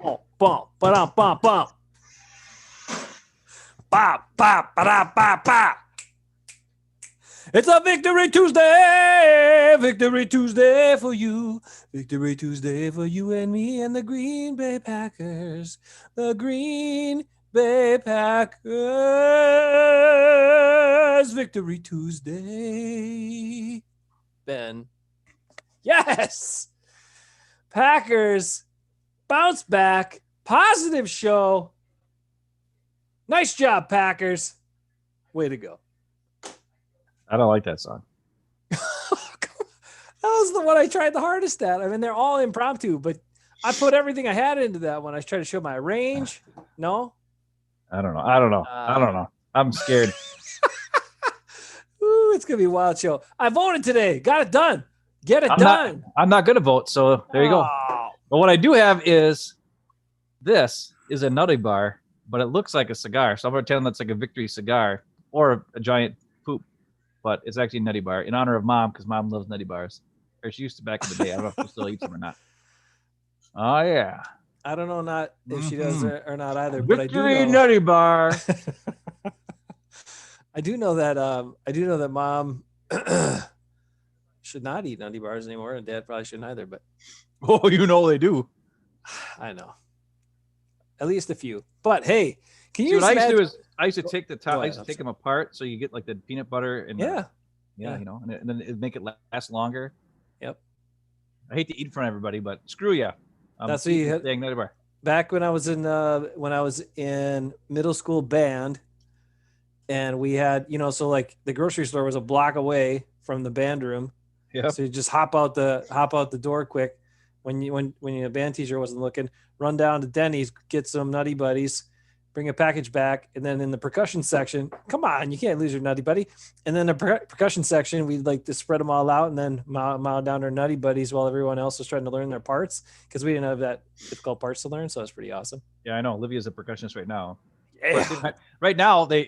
Bump, ba-dum, bump, bump. Bop, bop, ba-da, bop, bop. It's a Victory Tuesday. Victory Tuesday for you. Victory Tuesday for you and me and the Green Bay Packers. The Green Bay Packers. Victory Tuesday. Ben. Yes. Packers bounce back. Positive show. Nice job, Packers. Way to go. I don't like that song. That was the one I tried the hardest at. I mean, they're all impromptu, but I put everything I had into that one. I tried to show my range. No? I don't know. I'm scared. Ooh, it's going to be a wild show. I voted today. Got it done. Get it done. I'm not going to vote, so there you go. But what I do have is this is a nutty bar, but it looks like a cigar. So I'm going to pretend that's like a Victory cigar or a giant poop, but it's actually a nutty bar in honor of Mom because Mom loves nutty bars. Or she used to back in the day. I don't know if she still eats them or not. Oh, yeah. I don't know not if she does or not either. Victory but I do know. nutty bar. I do know that Mom should not eat nutty bars anymore, and Dad probably shouldn't either. But oh, you know they do. I know. At least a few. But hey, can you? See, what I used to do is I used to take the top. I used to take sorry. them apart so you get like the peanut butter and Yeah. you know, and then it'd make it last longer. Yep. I hate to eat in front of everybody, but screw you. That's what you had. Nutty bar. Back when I was in middle school band, and we had, so like the grocery store was a block away from the band room. Yeah. So you just hop out the door quick when your band teacher wasn't looking, run down to Denny's, get some Nutty Buddies, bring a package back, and then in the percussion section, come on, you can't lose your Nutty Buddy. And then the percussion section, we'd like to spread them all out and then mile down our Nutty Buddies while everyone else was trying to learn their parts because we didn't have that difficult parts to learn. So it's pretty awesome. Yeah, I know. Olivia's a percussionist right now. Yeah. Right now, I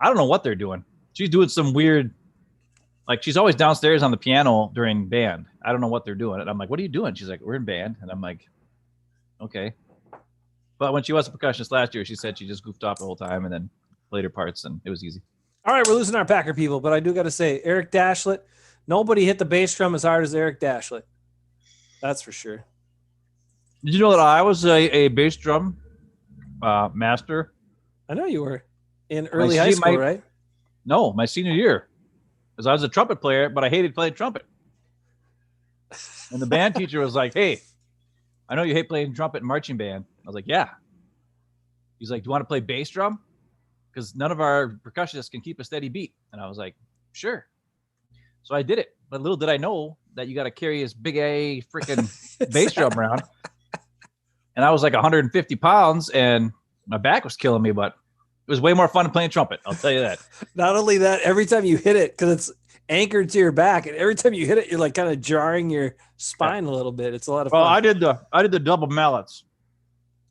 don't know what they're doing. She's doing some weird, like she's always downstairs on the piano during band. I don't know what they're doing. And I'm like, what are you doing? She's like, we're in band. And I'm like, okay. But when she was a percussionist last year, she said she just goofed off the whole time and then played her parts, and it was easy. All right, we're losing our Packer people, but I do got to say, Eric Dashlet, nobody hit the bass drum as hard as Eric Dashlet. That's for sure. Did you know that I was a bass drum master? I know you were in early high school, right? No, my senior year. Because I was a trumpet player, but I hated playing trumpet. And the band teacher was like, hey, I know you hate playing trumpet in marching band. I was like, yeah. He's like, do you want to play bass drum? Because none of our percussionists can keep a steady beat. And I was like, sure. So I did it. But little did I know that you got to carry this big A freaking bass drum around. And I was like 150 pounds and my back was killing me, but it was way more fun than playing trumpet. I'll tell you that. Not only that, every time you hit it, because it's anchored to your back, and every time you hit it, you're like kind of jarring your spine a little bit. It's a lot of fun. Well, I did the double mallets.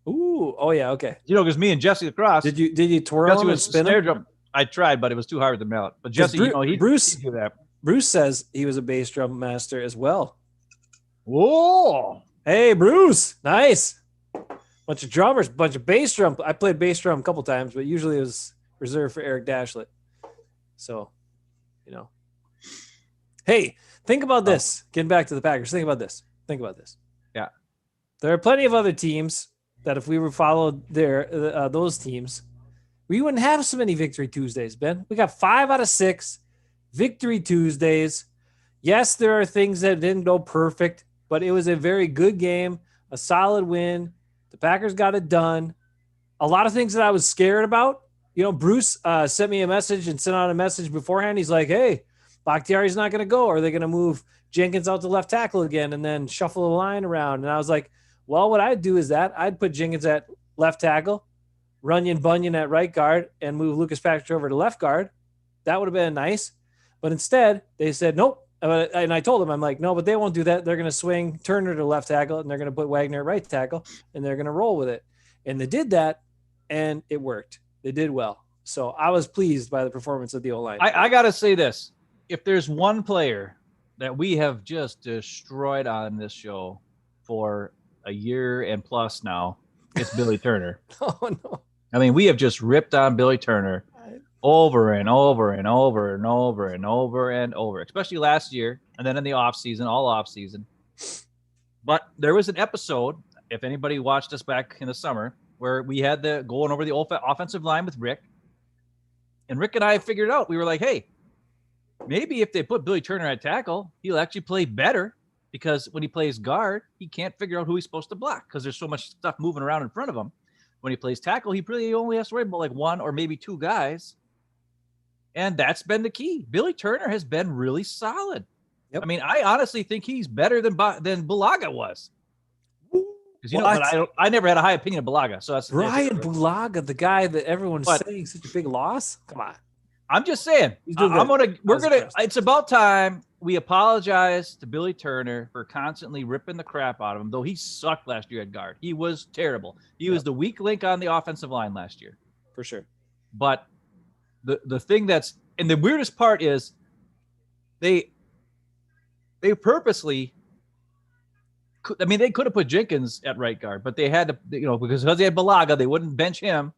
Ooh, oh yeah, okay. Because me and Jesse across. Did you twirl Jesse and was spin snare them? drum. I tried, but it was too hard with the mallet. But Jesse, Bruce do that. Bruce says he was a bass drum master as well. Whoa! Hey, Bruce, nice. Bunch of drummers, bunch of bass drum. I played bass drum a couple times, but usually it was reserved for Eric Dashlet. So, Hey, think about this. Getting back to the Packers, think about this. Yeah. There are plenty of other teams that if we were followed those teams, we wouldn't have so many Victory Tuesdays, Ben. We got 5 out of 6 Victory Tuesdays. Yes, there are things that didn't go perfect, but it was a very good game, a solid win. The Packers got it done. A lot of things that I was scared about. Bruce sent me a message and sent out a message beforehand. He's like, hey, Bakhtiari's not going to go. Are they going to move Jenkins out to left tackle again and then shuffle the line around? And I was like, well, what I'd do is I'd put Jenkins at left tackle, Runyon Bunyan at right guard, and move Lucas Patrick over to left guard. That would have been nice. But instead, they said, nope. And I told them, I'm like, no, but they won't do that. They're going to swing Turner to left tackle, and they're going to put Wagner at right tackle, and they're going to roll with it. And they did that, and it worked. They did well. So I was pleased by the performance of the O-line. I got to say this. If there's one player that we have just destroyed on this show for a year and plus now, it's Billy Turner. Oh no. I mean, we have just ripped on Billy Turner over and over and over and over and over and over, especially last year and then in the offseason, all offseason. But there was an episode, if anybody watched us back in the summer, where we had the going over the offensive line with Rick. And Rick and I figured out, we were like, hey, maybe if they put Billy Turner at tackle, he'll actually play better, because when he plays guard, he can't figure out who he's supposed to block because there's so much stuff moving around in front of him. When he plays tackle, he really only has to worry about like one or maybe two guys. And that's been the key. Billy Turner has been really solid. Yep. I mean, I honestly think he's better than Bulaga was. Because I never had a high opinion of Bulaga. So that's Brian Bulaga, the guy that everyone's saying such a big loss. Come on. I'm just saying. It's about time we apologize to Billy Turner for constantly ripping the crap out of him, though he sucked last year at guard. He was terrible. He was the weak link on the offensive line last year. For sure. But the thing and the weirdest part is they purposely, I mean, they could have put Jenkins at right guard, but they had to, because they had Bulaga, they wouldn't bench him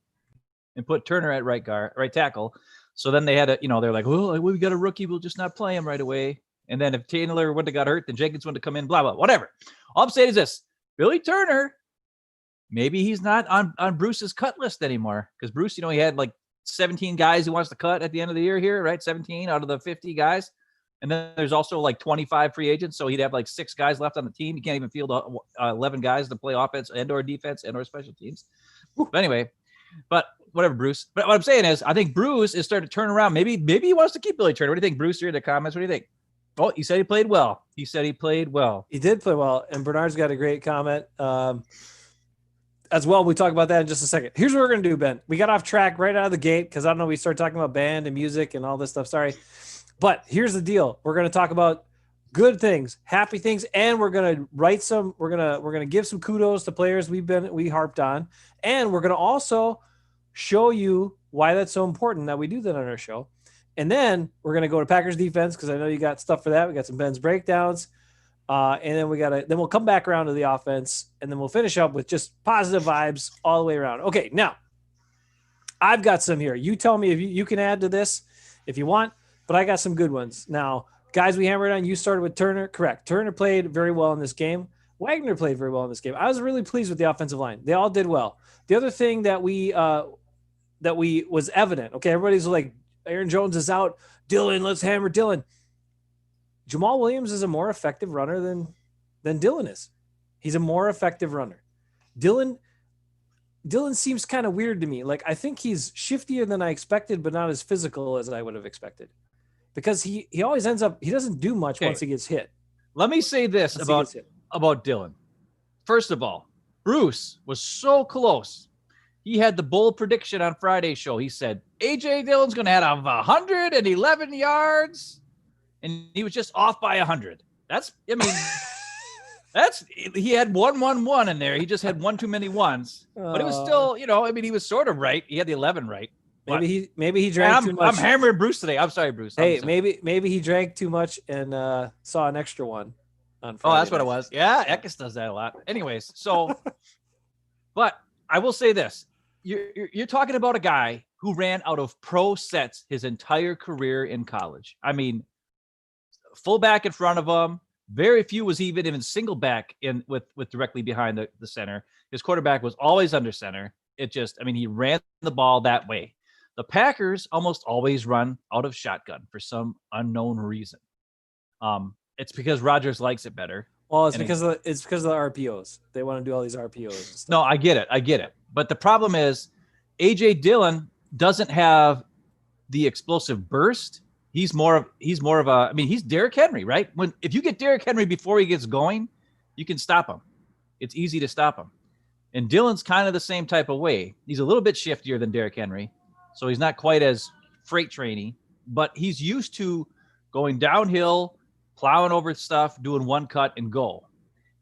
and put Turner at right tackle. So then they had to, they're like, well, we got a rookie, we'll just not play him right away. And then if Taylor wouldn't have got hurt, then Jenkins wouldn't have come in, blah, blah, whatever. All I'm saying is this: Billy Turner, maybe he's not on Bruce's cut list anymore, because Bruce, he had like 17 guys he wants to cut at the end of the year here, right? 17 out of the 50 guys. And then there's also like 25 free agents. So he'd have like 6 guys left on the team. He can't even field 11 guys to play offense and or defense and or special teams. But anyway, but whatever, Bruce. But what I'm saying is, I think Bruce is starting to turn around. Maybe he wants to keep Billy Turner. What do you think, Bruce? You're in the comments. What do you think? Oh, he said he played well. He did play well. And Bernard's got a great comment as well. We talk about that in just a second. Here's what we're going to do, Ben. We got off track right out of the gate because I don't know, we started talking about band and music and all this stuff. Sorry. But here's the deal. We're going to talk about good things, happy things, and we're going to write some, we're going to give some kudos to players we harped on. And we're going to also show you why that's so important that we do that on our show. And then we're going to go to Packers defense, because I know you got stuff for that. We got some Ben's breakdowns. And then we'll come back around to the offense, and then we'll finish up with just positive vibes all the way around. Okay. Now I've got some here. You tell me if you can add to this if you want, but I got some good ones. Now, guys, we hammered on, you started with Turner. Correct. Turner played very well in this game. Wagner played very well in this game. I was really pleased with the offensive line. They all did well. The other thing that we was evident. Okay. Everybody's like, Aaron Jones is out. Dylan, let's hammer Dylan. Jamal Williams is a more effective runner than Dylan is. He's a more effective runner. Dylan seems kind of weird to me. Like, I think he's shiftier than I expected, but not as physical as I would have expected, because he always ends up, he doesn't do much once he gets hit. Let me say this about Dylan. First of all, Bruce was so close. He had the bold prediction on Friday's show. He said, A.J. Dillon's going to have 111 yards, and he was just off by 100. He had 111 in there. He just had one too many ones, but it was still, he was sort of right. He had the 11 right. Maybe he drank too much. I'm hammering Bruce today. I'm sorry, Bruce. Hey, maybe he drank too much and saw an extra one on Friday. Oh, that's what it was. Yeah, Eckes does that a lot. Anyways, so, but I will say this. You're talking about a guy who ran out of pro sets his entire career in college. I mean, fullback in front of him. Very few was even single back with directly behind the center. His quarterback was always under center. He ran the ball that way. The Packers almost always run out of shotgun for some unknown reason. It's because Rodgers likes it better. Well, it's because of the RPOs. They want to do all these RPOs and stuff. No, I get it. But the problem is A.J. Dillon doesn't have the explosive burst. He's Derrick Henry, right? If you get Derrick Henry before he gets going, you can stop him. It's easy to stop him. And Dillon's kind of the same type of way. He's a little bit shiftier than Derrick Henry, so he's not quite as freight trainy, but he's used to going downhill, plowing over stuff, doing one cut and go.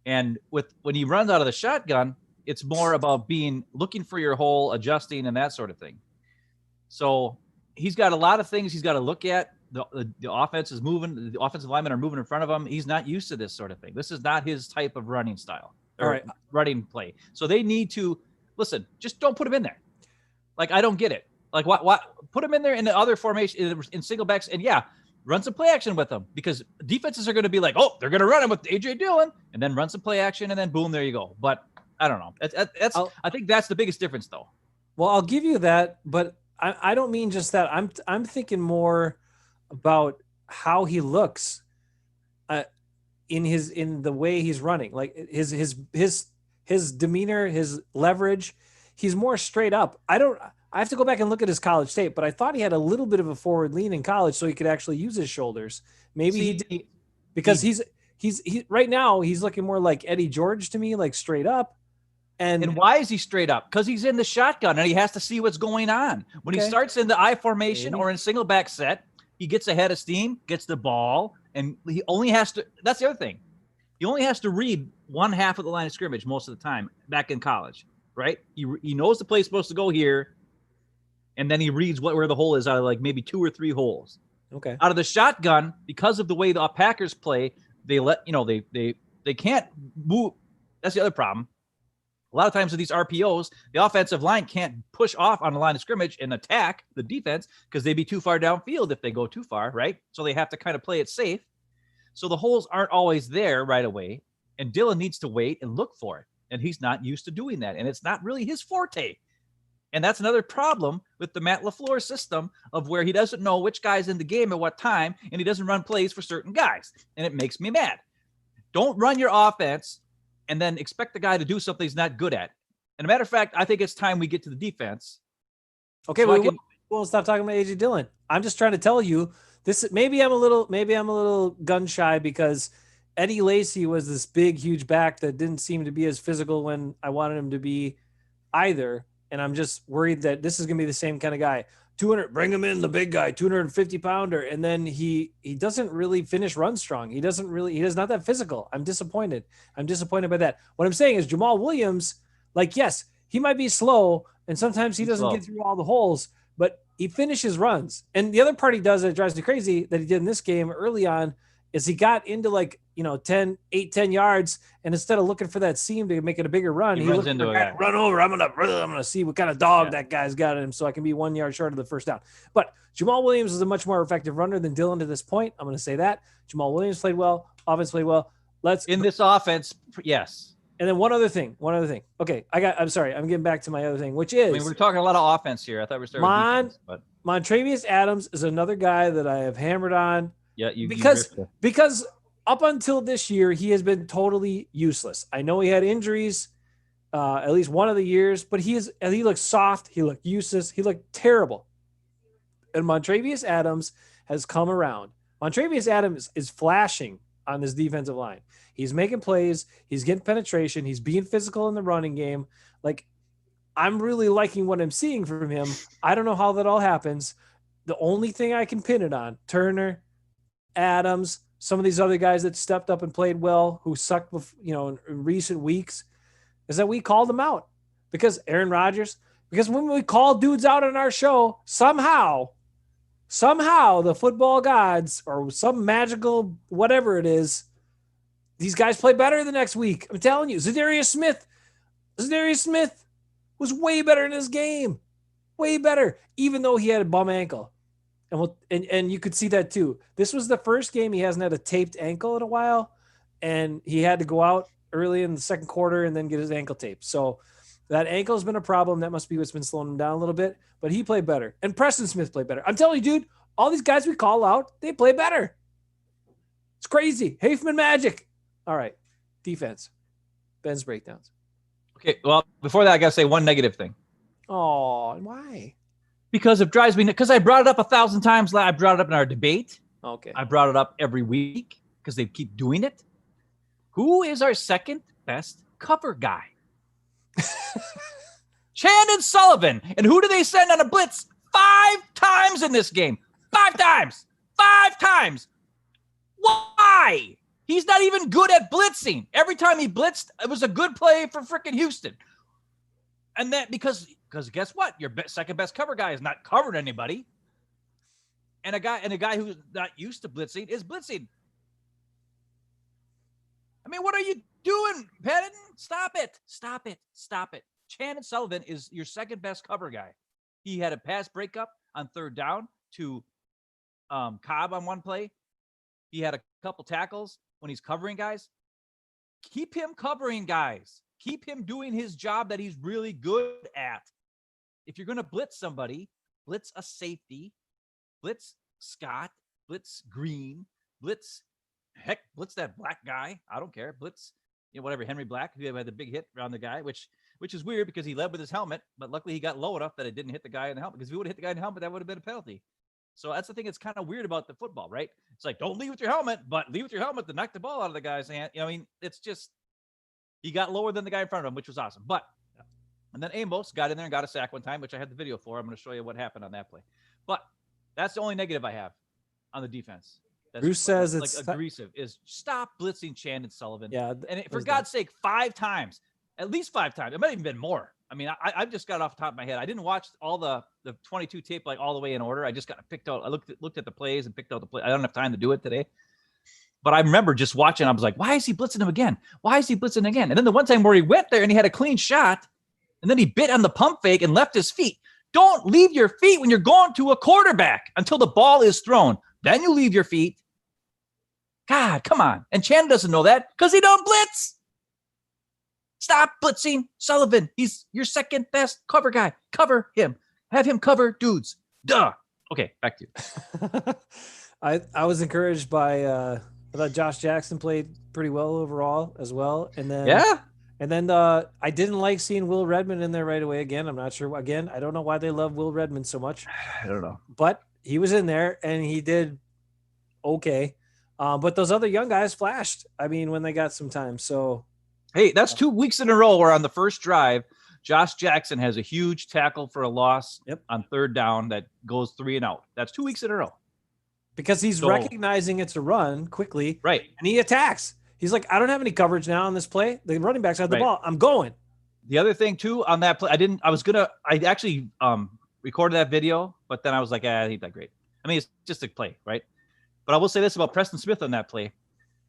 And when he runs out of the shotgun, it's more about looking for your hole, adjusting, and that sort of thing. So he's got a lot of things he's got to look at. The offense is moving. The offensive linemen are moving in front of him. He's not used to this sort of thing. This is not his type of running style. or right. running play. So they need to listen. Just don't put him in there. Like, I don't get it. Like, what? Put him in there in the other formation in single backs, and run some play action with them, because defenses are going to be like, oh, they're going to run him with Adrian Dillon, and then run some play action, and then boom, there you go. But I don't know. I think that's the biggest difference, though. Well, I'll give you that, but I don't mean just that. I'm thinking more about how he looks in the way he's running, like his demeanor, his leverage. He's more straight up. I have to go back and look at his college tape, but I thought he had a little bit of a forward lean in college, so he could actually use his shoulders. Maybe he did, because he's right now he's looking more like Eddie George to me, like straight up. And why is he straight up? Because he's in the shotgun and he has to see what's going on. When he starts in the I formation or in single back set, he gets ahead of steam, gets the ball, and he only has to. That's the other thing. He only has to read one half of the line of scrimmage most of the time back in college, right? He knows the play's supposed to go here, and then he reads where the hole is out of like maybe 2 or 3 holes. Okay. Out of the shotgun, because of the way the Packers play, they can't move. That's the other problem. A lot of times with these RPOs, the offensive line can't push off on the line of scrimmage and attack the defense because they'd be too far downfield if they go too far, right? So they have to kind of play it safe. So the holes aren't always there right away, and Dillon needs to wait and look for it, and he's not used to doing that, and it's not really his forte. And that's another problem with the Matt LaFleur system of where he doesn't know which guy's in the game at what time, and he doesn't run plays for certain guys, and it makes me mad. Don't run your offense and then expect the guy to do something he's not good at. And a matter of fact, I think it's time we get to the defense. Okay, so we won't stop talking about AJ Dillon. I'm just trying to tell you this. Maybe I'm a little gun shy because Eddie Lacy was this big, huge back that didn't seem to be as physical when I wanted him to be either. And I'm just worried that this is going to be the same kind of guy. 200, bring him in, the big guy, 250-pounder. And then he doesn't really finish run strong. He's not that physical. I'm disappointed by that. What I'm saying is Jamal Williams, like, yes, he might be slow, and sometimes he doesn't get through all the holes, but he finishes runs. And the other part he does that drives me crazy that he did in this game early on is he got into 10 yards, and instead of looking for that seam to make it a bigger run, he looked into a run over. I'm gonna see what kind of dog that guy's got in him, so I can be 1 yard short of the first down. But Jamal Williams is a much more effective runner than Dillon to this point. I'm gonna say that Jamal Williams played well, offense played well. In this offense, yes. And then one other thing. Okay, I'm sorry, I'm getting back to my other thing, which is we're talking a lot of offense here. I thought we were starting with defense, but Montravius Adams is another guy that I have hammered on. Yeah, because up until this year, he has been totally useless. I know he had injuries at least one of the years, but he looked soft. He looked useless. He looked terrible. And Montravius Adams has come around. Montravius Adams is flashing on this defensive line. He's making plays. He's getting penetration. He's being physical in the running game. Like, I'm really liking what I'm seeing from him. I don't know how that all happens. The only thing I can pin it on, Turner, Adams, some of these other guys that stepped up and played well, who sucked, in recent weeks, is that we called them out. Because Aaron Rodgers, because when we call dudes out on our show, somehow the football gods or some magical whatever it is, these guys play better the next week. I'm telling you, Zadarius Smith was way better in this game, way better, even though he had a bum ankle. And you could see that too. This was the first game he hasn't had a taped ankle in a while, and he had to go out early in the second quarter and then get his ankle taped. So that ankle has been a problem. That must be what's been slowing him down a little bit. But he played better, and Preston Smith played better. I'm telling you, dude, all these guys we call out, they play better. It's crazy. Hafeman magic. All right, defense. Ben's breakdowns. Okay, well, before that, I got to say one negative thing. Oh, why? Because it drives me, because I brought it up 1,000 times. I brought it up in our debate. Okay. I brought it up every week because they keep doing it. Who is our second best cover guy? Chandon Sullivan. And who do they send on a blitz 5 times in this game? 5 times. 5 times. Why? He's not even good at blitzing. Every time he blitzed, it was a good play for freaking Houston. And that because guess what? Your second best cover guy is not covering anybody. And a guy who's not used to blitzing is blitzing. I mean, what are you doing, Patton? Stop it. Stop it. Stop it. Chandon Sullivan is your second best cover guy. He had a pass breakup on third down to Cobb on one play. He had a couple tackles when he's covering guys. Keep him covering guys. Keep him doing his job that he's really good at. If you're going to blitz somebody, blitz a safety, blitz Scott, blitz Green, blitz that black guy. I don't care. Blitz, whatever, Henry Black, who had the big hit around the guy, which is weird because he led with his helmet, but luckily he got low enough that it didn't hit the guy in the helmet, because if he would have hit the guy in the helmet, that would have been a penalty. So that's the thing that's kind of weird about the football, right? It's like, don't leave with your helmet, but leave with your helmet to knock the ball out of the guy's hand. It's just, he got lower than the guy in front of him, which was awesome. But, and then Amos got in there and got a sack one time, which I had the video for. I'm going to show you what happened on that play. But that's the only negative I have on the defense. That's Bruce says it's aggressive, is stop blitzing Chandon Sullivan. Yeah. And for God's sake, 5 times, at least 5 times. It might have even been more. I mean, I just got off the top of my head. I didn't watch all the 22 tape like all the way in order. I just got picked out. I looked at the plays and picked out the play. I don't have time to do it today. But I remember just watching. I was like, why is he blitzing him again? Why is he blitzing again? And then the one time where he went there and he had a clean shot, and then he bit on the pump fake and left his feet. Don't leave your feet when you're going to a quarterback until the ball is thrown. Then you leave your feet. God, come on. And Chan doesn't know that because he don't blitz. Stop blitzing Sullivan. He's your second best cover guy. Cover him. Have him cover dudes. Duh. Okay, back to you. I was encouraged by I thought Josh Jackson played pretty well overall as well. And then I didn't like seeing Will Redmond in there right away again. I'm not sure. Again, I don't know why they love Will Redmond so much. I don't know. But he was in there and he did okay. But those other young guys flashed, when they got some time. So hey, that's 2 weeks in a row where on the first drive, Josh Jackson has a huge tackle for a loss on third down that goes 3 and out. That's 2 weeks in a row. Because he's recognizing it's a run quickly. Right. And he attacks. He's like, I don't have any coverage now on this play. The running back's had the ball. I'm going. The other thing, too, on that play, I actually recorded that video, but then I was like, it ain't that great. It's just a play, right? But I will say this about Preston Smith on that play.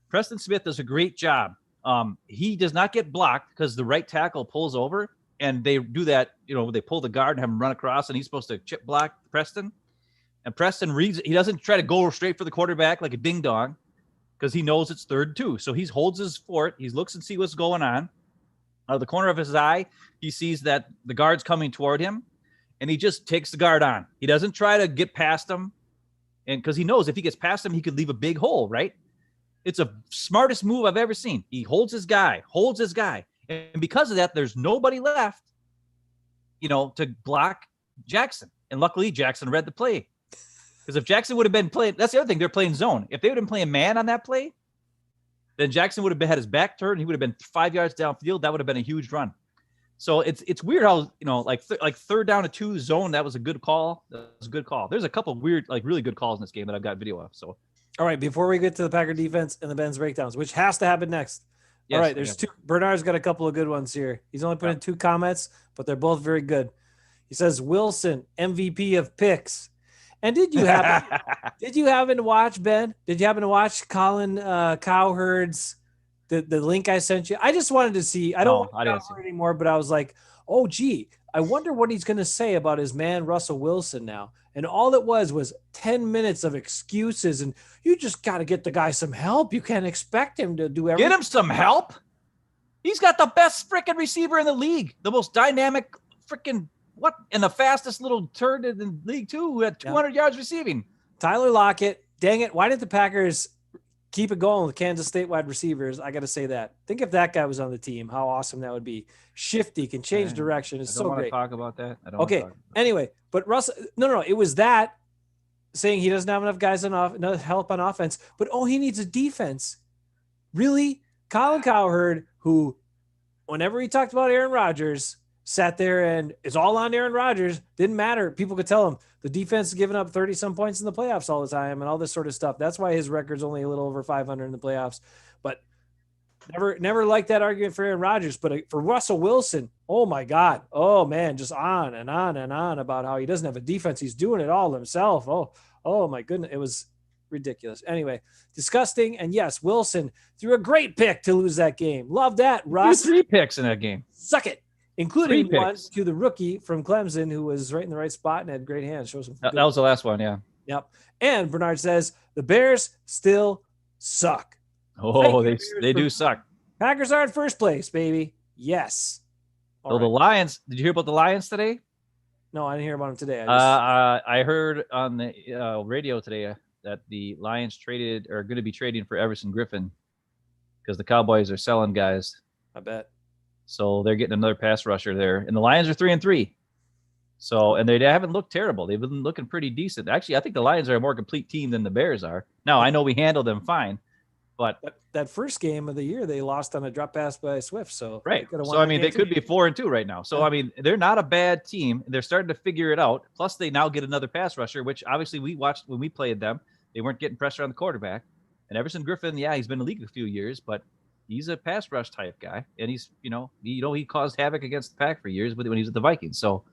Preston Smith does a great job. He does not get blocked because the right tackle pulls over, and they do that, they pull the guard and have him run across, and he's supposed to chip block Preston. And Preston reads it. He doesn't try to go straight for the quarterback like a ding dong because he knows it's 3rd and 2. So he holds his fort. He looks and see what's going on. Out of the corner of his eye, he sees that the guard's coming toward him, and he just takes the guard on. He doesn't try to get past him, and because he knows if he gets past him, he could leave a big hole, right? It's a smartest move I've ever seen. He holds his guy. And because of that, there's nobody left, to block Jackson. And luckily, Jackson read the play. Because if Jackson would have been playing, that's the other thing, they're playing zone. If they would have been playing man on that play, then Jackson would have had his back turned. He would have been 5 yards downfield. That would have been a huge run. So it's weird how, like 3rd down to 2 zone, that was a good call. There's a couple weird, really good calls in this game that I've got video of. So, all right, before we get to the Packer defense and the Ben's breakdowns, which has to happen next. Yes, all right, there's 2. Bernard's got a couple of good ones here. He's only put in 2 comments, but they're both very good. He says, Wilson, MVP of picks. And did you happen to watch, Ben? Did you happen to watch Colin Cowherd's the link I sent you? I just wanted to see. I don't watch Cowherd anymore, but I was like, oh, gee, I wonder what he's going to say about his man Russell Wilson now. And all it was 10 minutes of excuses, and you just got to get the guy some help. You can't expect him to do everything. Get him some help. He's got the best freaking receiver in the league, the most dynamic freaking. What? And the fastest little turd in the league, too, who had 200 yards receiving. Tyler Lockett. Dang it. Why didn't the Packers keep it going with Kansas State wide receivers? I got to say that. Think if that guy was on the team, how awesome that would be. Shifty, can change direction. It's so great. I don't want to talk about that. Okay. Anyway, but Russell, no. It was that saying he doesn't have enough guys enough help on offense, but he needs a defense. Really? Colin Cowherd, who, whenever he talked about Aaron Rodgers, sat there and it's all on Aaron Rodgers. Didn't matter. People could tell him the defense is giving up 30-some points in the playoffs all the time and all this sort of stuff. That's why his record's only a little over 500 in the playoffs. But never liked that argument for Aaron Rodgers. But for Russell Wilson, oh, my God. Oh, man, just on and on and on about how he doesn't have a defense. He's doing it all himself. Oh, my goodness. ridiculous. Anyway, disgusting. And yes, Wilson threw a great pick to lose that game. Love that, Russ. 3 picks in that game. Suck it. Including 3 one picks. to the rookie from Clemson who was right in the right spot and had great hands. Shows some That was the last one, yeah. Yep. And Bernard says the Bears still suck. Oh, they do suck. Packers are in first place, baby. Yes. So the Lions, did you hear about the Lions today? No, I didn't hear about them today. I heard on the radio today that the Lions are going to be trading for Everson Griffin because the Cowboys are selling guys. I bet. So they're getting another pass rusher there. And the Lions are 3-3. So, and they haven't looked terrible. They've been looking pretty decent. Actually, I think the Lions are a more complete team than the Bears are. Now, I know we handled them fine, but that first game of the year, they lost on a drop pass by Swift. So, right. So, I mean, they could be 4-2 right now. So, I mean, they're not a bad team. They're starting to figure it out. Plus, they now get another pass rusher, which obviously we watched when we played them. They weren't getting pressure on the quarterback. And Everson Griffin, yeah, he's been in the league a few years, but he's a pass rush type guy. And he's, he caused havoc against the Pack for years when he was at the Vikings. So,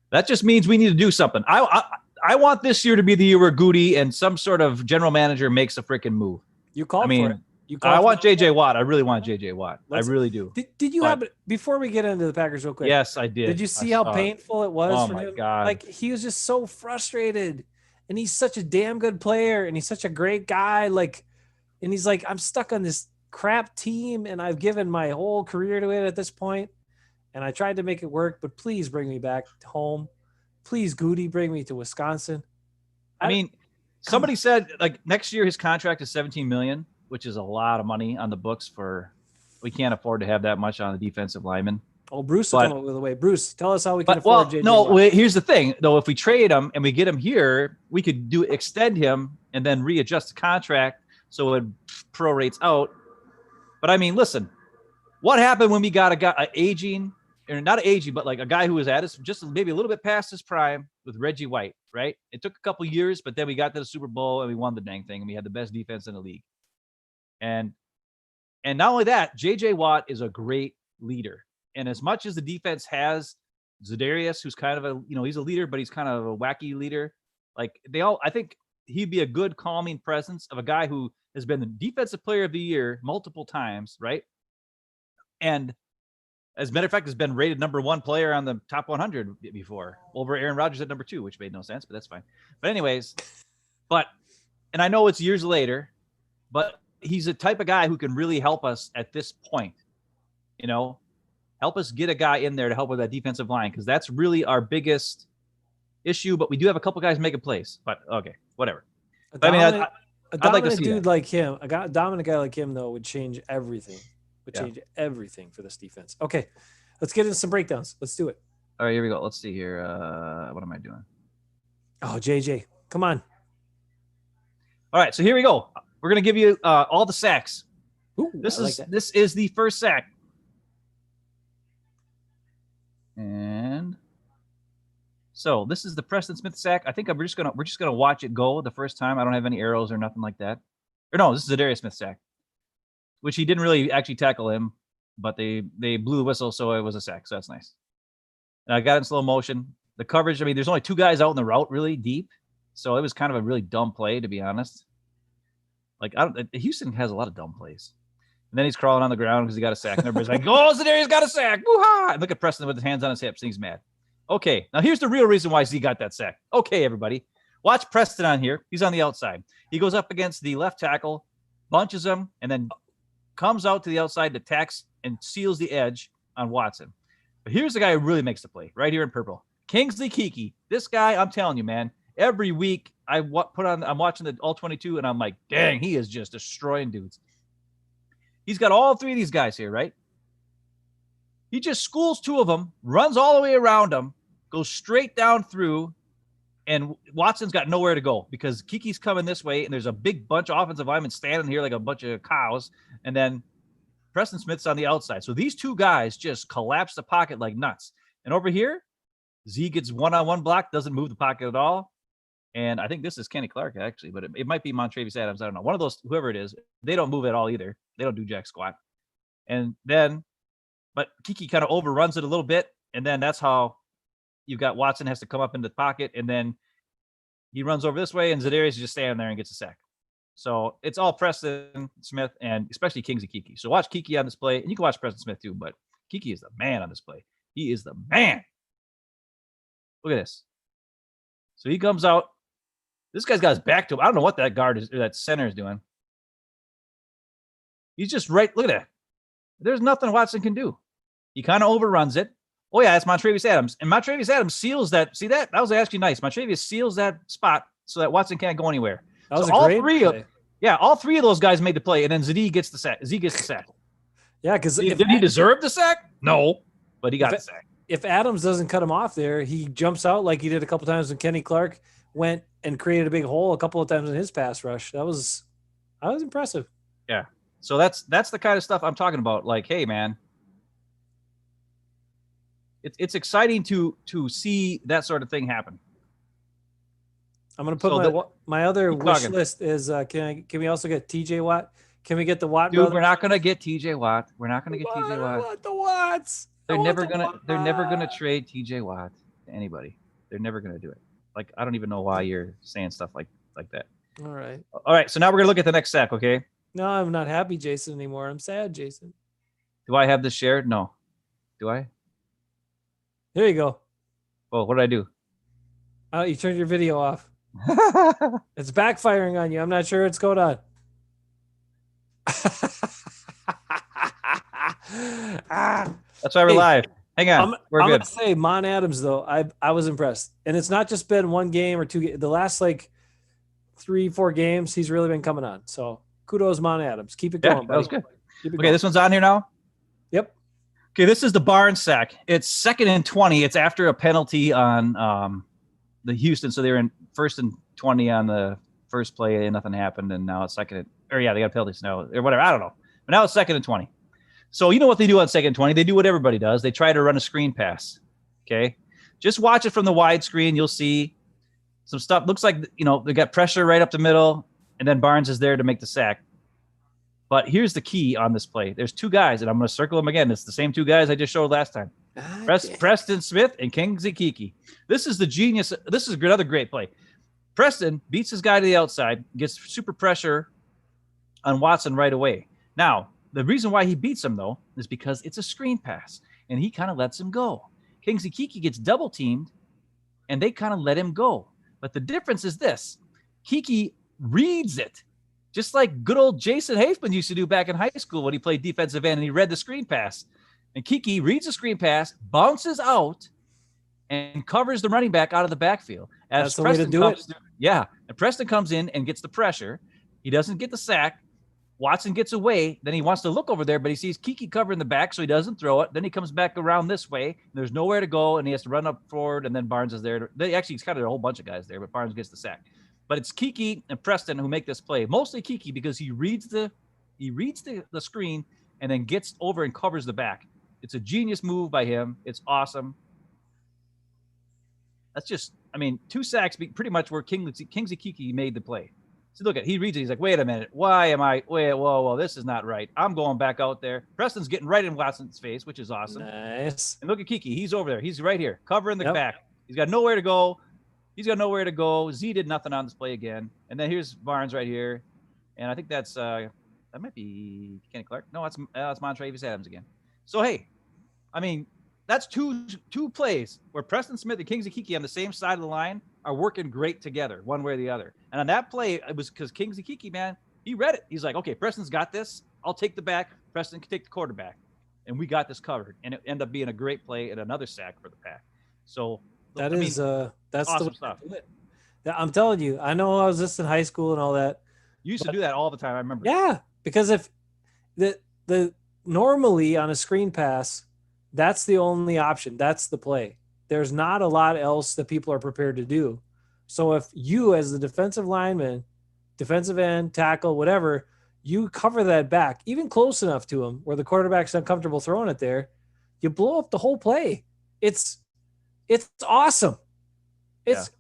that just means we need to do something. I want this year to be the year where Goody and some sort of general manager makes a freaking move. You called for it. I want JJ Watt. I really want JJ Watt. I really do. Did you have before we get into the Packers real quick? Yes, I did. Did you see how painful it was for him? Oh my God. Like he was just so frustrated. And he's such a damn good player and he's such a great guy. And he's like, I'm stuck on this crap team and I've given my whole career to it at this point. And I tried to make it work, but please bring me back home. Please, Goody, bring me to Wisconsin. I mean, somebody said like next year his contract is $17 million, which is a lot of money on the books we can't afford to have that much on the defensive lineman. Oh, Bruce will come up with a way. Bruce, tell us how we can afford JJ. No, here's the thing, though. If we trade him and we get him here, we could extend him and then readjust the contract so it prorates out. But I mean, listen, what happened when we got a guy aging? Or not aging, but like a guy who was at us just maybe a little bit past his prime with Reggie White, right? It took a couple years, but then we got to the Super Bowl and we won the dang thing and we had the best defense in the league. And not only that, JJ Watt is a great leader. And as much as the defense has Za'Darius, who's kind of he's a leader, but he's kind of a wacky leader. Like I think he'd be a good calming presence of a guy who has been the defensive player of the year multiple times, right? And as a matter of fact, has been rated number 1 player on the top 100 before over Aaron Rodgers at number 2, which made no sense, but that's fine. But anyways, and I know it's years later, but he's a type of guy who can really help us at this point, help us get a guy in there to help with that defensive line. Cause that's really our biggest issue, but we do have a couple guys making plays, but okay, whatever. A dominant dude like him, a dominant guy like him though would change everything. Change everything for this defense. Okay, let's get into some breakdowns. Let's do it. All right, here we go. Let's see here. What am I doing? Oh, JJ, come on. All right, so here we go. We're gonna give you all the sacks. Ooh, this is the first sack, and so this is the Preston Smith sack. I think we're just gonna watch it go the first time. I don't have any arrows or nothing like that. Or no, this is a Darius Smith sack, which he didn't really actually tackle him, but they blew the whistle, so it was a sack. So that's nice. And I got it in slow motion. The coverage, I mean, there's only 2 guys out in the route really deep, so it was kind of a really dumb play, to be honest. Like, Houston has a lot of dumb plays. And then he's crawling on the ground because he got a sack. And everybody's like, oh, Za'Darius got a sack. Woo-ha! And look at Preston with his hands on his hips, and he's mad. Okay, now here's the real reason why Z got that sack. Okay, everybody. Watch Preston on here. He's on the outside. He goes up against the left tackle, bunches him, and then comes out to the outside, attacks, and seals the edge on Watson. But here's the guy who really makes the play, right here in purple. Kingsley Keke. This guy, I'm telling you, man, every week I'm watching the All-22, and I'm like, dang, he is just destroying dudes. He's got all 3 of these guys here, right? He just schools 2 of them, runs all the way around them, goes straight down through, and Watson's got nowhere to go because Kiki's coming this way, and there's a big bunch of offensive linemen standing here like a bunch of cows, and then Preston Smith's on the outside. So these 2 guys just collapse the pocket like nuts. And over here, Z gets one-on-one block, doesn't move the pocket at all. And I think this is Kenny Clark, actually, but it might be Montravius Adams. I don't know. One of those, whoever it is, they don't move at all either. They don't do jack squat. And then, but Keke kind of overruns it a little bit, and then that's how you've got Watson has to come up into the pocket, and then He runs over this way, and Zadarius is just standing there and gets a sack. So it's all Preston Smith and especially Kingsley Kiki. So watch Kiki on this play, and you can watch Preston Smith too, but Kiki is the man on this play. He is the man. Look at this. So he comes out. This guy's got his back to him. I don't know what that guard is, or that center is doing. He's just right. Look at that. There's nothing Watson can do. He kind of overruns it. Oh, yeah, that's Montravius Adams. And Montravius Adams seals that. See that? That was actually nice. Montravius seals that spot so that Watson can't go anywhere. That was so all three of those guys made the play, and then Z gets the sack. Yeah, because did he deserve the sack? No, but he got the sack. If Adams doesn't cut him off there, he jumps out like he did a couple times when Kenny Clark went and created a big hole a couple of times in his pass rush. That was impressive. Yeah. So that's the kind of stuff I'm talking about. Like, hey, man, it's exciting to see that sort of thing happen. I'm going to put my other wish list is can we also get TJ Watt? Can we get the Watt? Dude, brothers? We're not going to get TJ Watt. We're not going to get TJ Watt. I want the Watts. They're never gonna trade TJ Watt to anybody. They're never gonna do it. Like, I don't even know why you're saying stuff like that. All right. So now we're gonna look at the next sack. Okay. No, I'm not happy, Jason, anymore. I'm sad, Jason. Do I have this shared? No. Do I? Here you go. Oh, what did I do? Oh, you turned your video off. It's backfiring on you. I'm not sure what's going on. That's why we're live. Hang on. We're good. I'm gonna say Mon Adams, though, I was impressed. And it's not just been one game or two. The last 3-4 games, he's really been coming on. So kudos, Mon Adams. Keep it going, buddy. That was good. Okay, this one's on here now? Yep. Okay, this is the Barnes sack. It's 2nd and 20. It's after a penalty on the Houston. So they were in 1st and 20 on the first play and nothing happened. And now it's they got a penalty now or whatever. I don't know. But now it's 2nd and 20. So you know what they do on 2nd and 20? They do what everybody does. They try to run a screen pass. Okay. Just watch it from the wide screen. You'll see some stuff. Looks like, they got pressure right up the middle, and then Barnes is there to make the sack. But here's the key on this play. There's two guys, and I'm going to circle them again. It's the same two guys I just showed last time. Preston Smith and Kingsley Kiki. This is the genius. This is another great play. Preston beats his guy to the outside, gets super pressure on Watson right away. Now, the reason why he beats him, though, is because it's a screen pass, and he kind of lets him go. Kingsley Kiki gets double-teamed, and they kind of let him go. But the difference is this. Kiki reads it, just like good old Jason Hafeman used to do back in high school when he played defensive end, and he read the screen pass. And Kiki reads the screen pass, bounces out, and covers the running back out of the backfield. That's the way to do it. Yeah, and Preston comes in and gets the pressure. He doesn't get the sack. Watson gets away. Then he wants to look over there, but he sees Kiki covering the back, so he doesn't throw it. Then he comes back around this way. There's nowhere to go, and he has to run up forward, and then Barnes is there. It's kind of a whole bunch of guys there, but Barnes gets the sack. But it's Kiki and Preston who make this play. Mostly Kiki because he reads the screen and then gets over and covers the back. It's a genius move by him. It's awesome. That's just, 2 sacks pretty much where Kingsley Kiki made the play. So look he reads it. He's like, wait a minute. Why am I? Whoa, this is not right. I'm going back out there. Preston's getting right in Watson's face, which is awesome. Nice. And look at Kiki. He's over there. He's right here, covering the back. He's got nowhere to go. Z did nothing on this play again. And then here's Barnes right here. And I think that might be Kenny Clark. No, it's Montravius Adams again. So, hey, that's two plays where Preston Smith and Kingsley Kiki on the same side of the line are working great together, one way or the other. And on that play, it was because Kingsley Kiki, man, he read it. He's like, okay, Preston's got this. I'll take the back. Preston can take the quarterback. And we got this covered. And it ended up being a great play and another sack for the Pack. So that's awesome the stuff. I'm telling you, I know I was just in high school and all that. You used to do that all the time. I remember. Yeah, because if the normally on a screen pass, that's the only option. That's the play. There's not a lot else that people are prepared to do. So if you, as the defensive lineman, defensive end, tackle, whatever, you cover that back, even close enough to him where the quarterback's uncomfortable throwing it there, you blow up the whole play. It's awesome. It's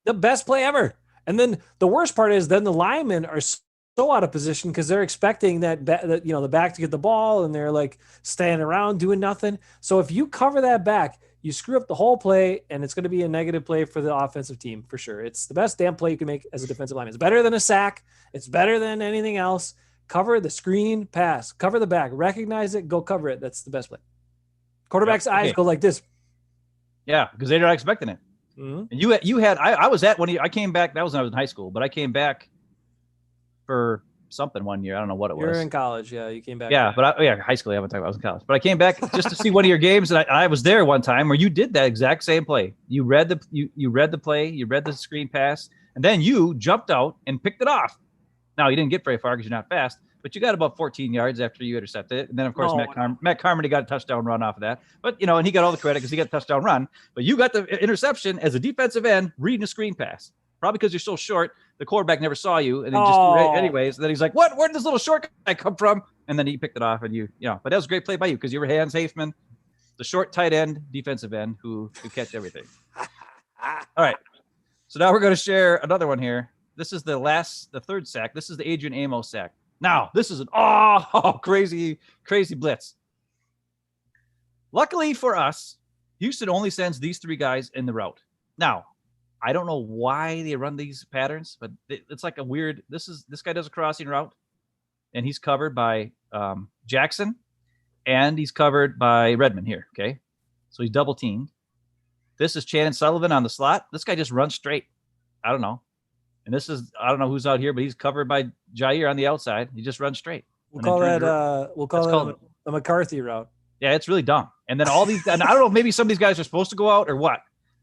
the best play ever. And then the worst part is then the linemen are so out of position because they're expecting that the back to get the ball and they're like standing around doing nothing. So if you cover that back, You screw up the whole play, and it's going to be a negative play for the offensive team for sure. It's the best damn play you can make as a defensive lineman. It's better than a sack. It's better than anything else. Cover the screen, pass, cover the back, recognize it, go cover it. That's the best play. Quarterback's eyes go like this. Yeah, because they're not expecting it. Mm-hmm. And you had I was at I came back. That was when I was in high school, but I came back for something one year. I don't know what it was. You're in college, yeah. You came back. Yeah, but high school. I haven't talked about. I was in college, but I came back just to see one of your games, and I was there one time where you did that exact same play. You read the play, you read the screen pass, and then you jumped out and picked it off. Now you didn't get very far because you're not fast, but you got about 14 yards after you intercepted it, and then of course Matt Carmody got a touchdown run off of that. But and he got all the credit because he got a touchdown run. But you got the interception as a defensive end reading a screen pass. Probably because you're so short, the quarterback never saw you, and then just threw it anyways. And then he's like, "What? Where did this little short guy come from?" And then he picked it off, and But that was a great play by you because you were hands Hafeman, the short tight end, defensive end who could catch everything. All right, so now we're going to share another one here. This is the third sack. This is the Adrian Amos sack. Now this is an crazy blitz. Luckily for us, Houston only sends these three guys in the route. Now, I don't know why they run these patterns, but it's like a weird. This guy does a crossing route, and he's covered by Jackson, and he's covered by Redmond here. Okay, so he's double teamed. This is Channing Sullivan on the slot. This guy just runs straight. I don't know, and this is I don't know who's out here, but he's covered by Jair on the outside. He just runs straight. We'll call that a McCarthy route. Yeah, it's really dumb. And then all these, and I don't know, maybe some of these guys are supposed to go out or what.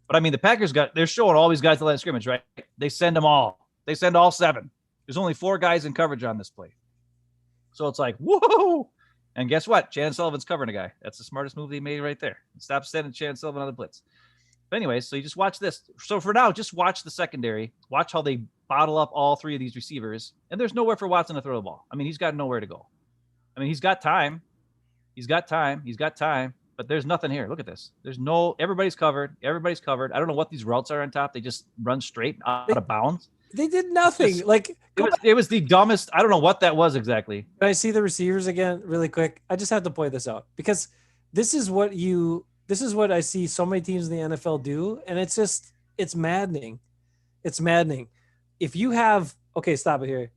But I mean, the Packers they're showing all these guys the line of scrimmage, right? They send them all. They send all 7. There's only 4 guys in coverage on this play. So it's like, whoa. And guess what? Channing Sullivan's covering a guy. That's the smartest move they made right there. Stop sending Channing Sullivan on the blitz. But anyways, so you just watch this. So for now, just watch the secondary. Watch how they bottle up all 3 of these receivers. And there's nowhere for Watson to throw the ball. I mean, he's got nowhere to go. I mean, he's got time. But there's nothing here. Look at this. Everybody's covered. I don't know what these routes are on top. They just run straight out of bounds. They did nothing. It was the dumbest. I don't know what that was exactly. Can I see the receivers again really quick? I just have to point this out because this is what I see so many teams in the NFL do. And it's maddening. It's maddening. If you have, stop it here.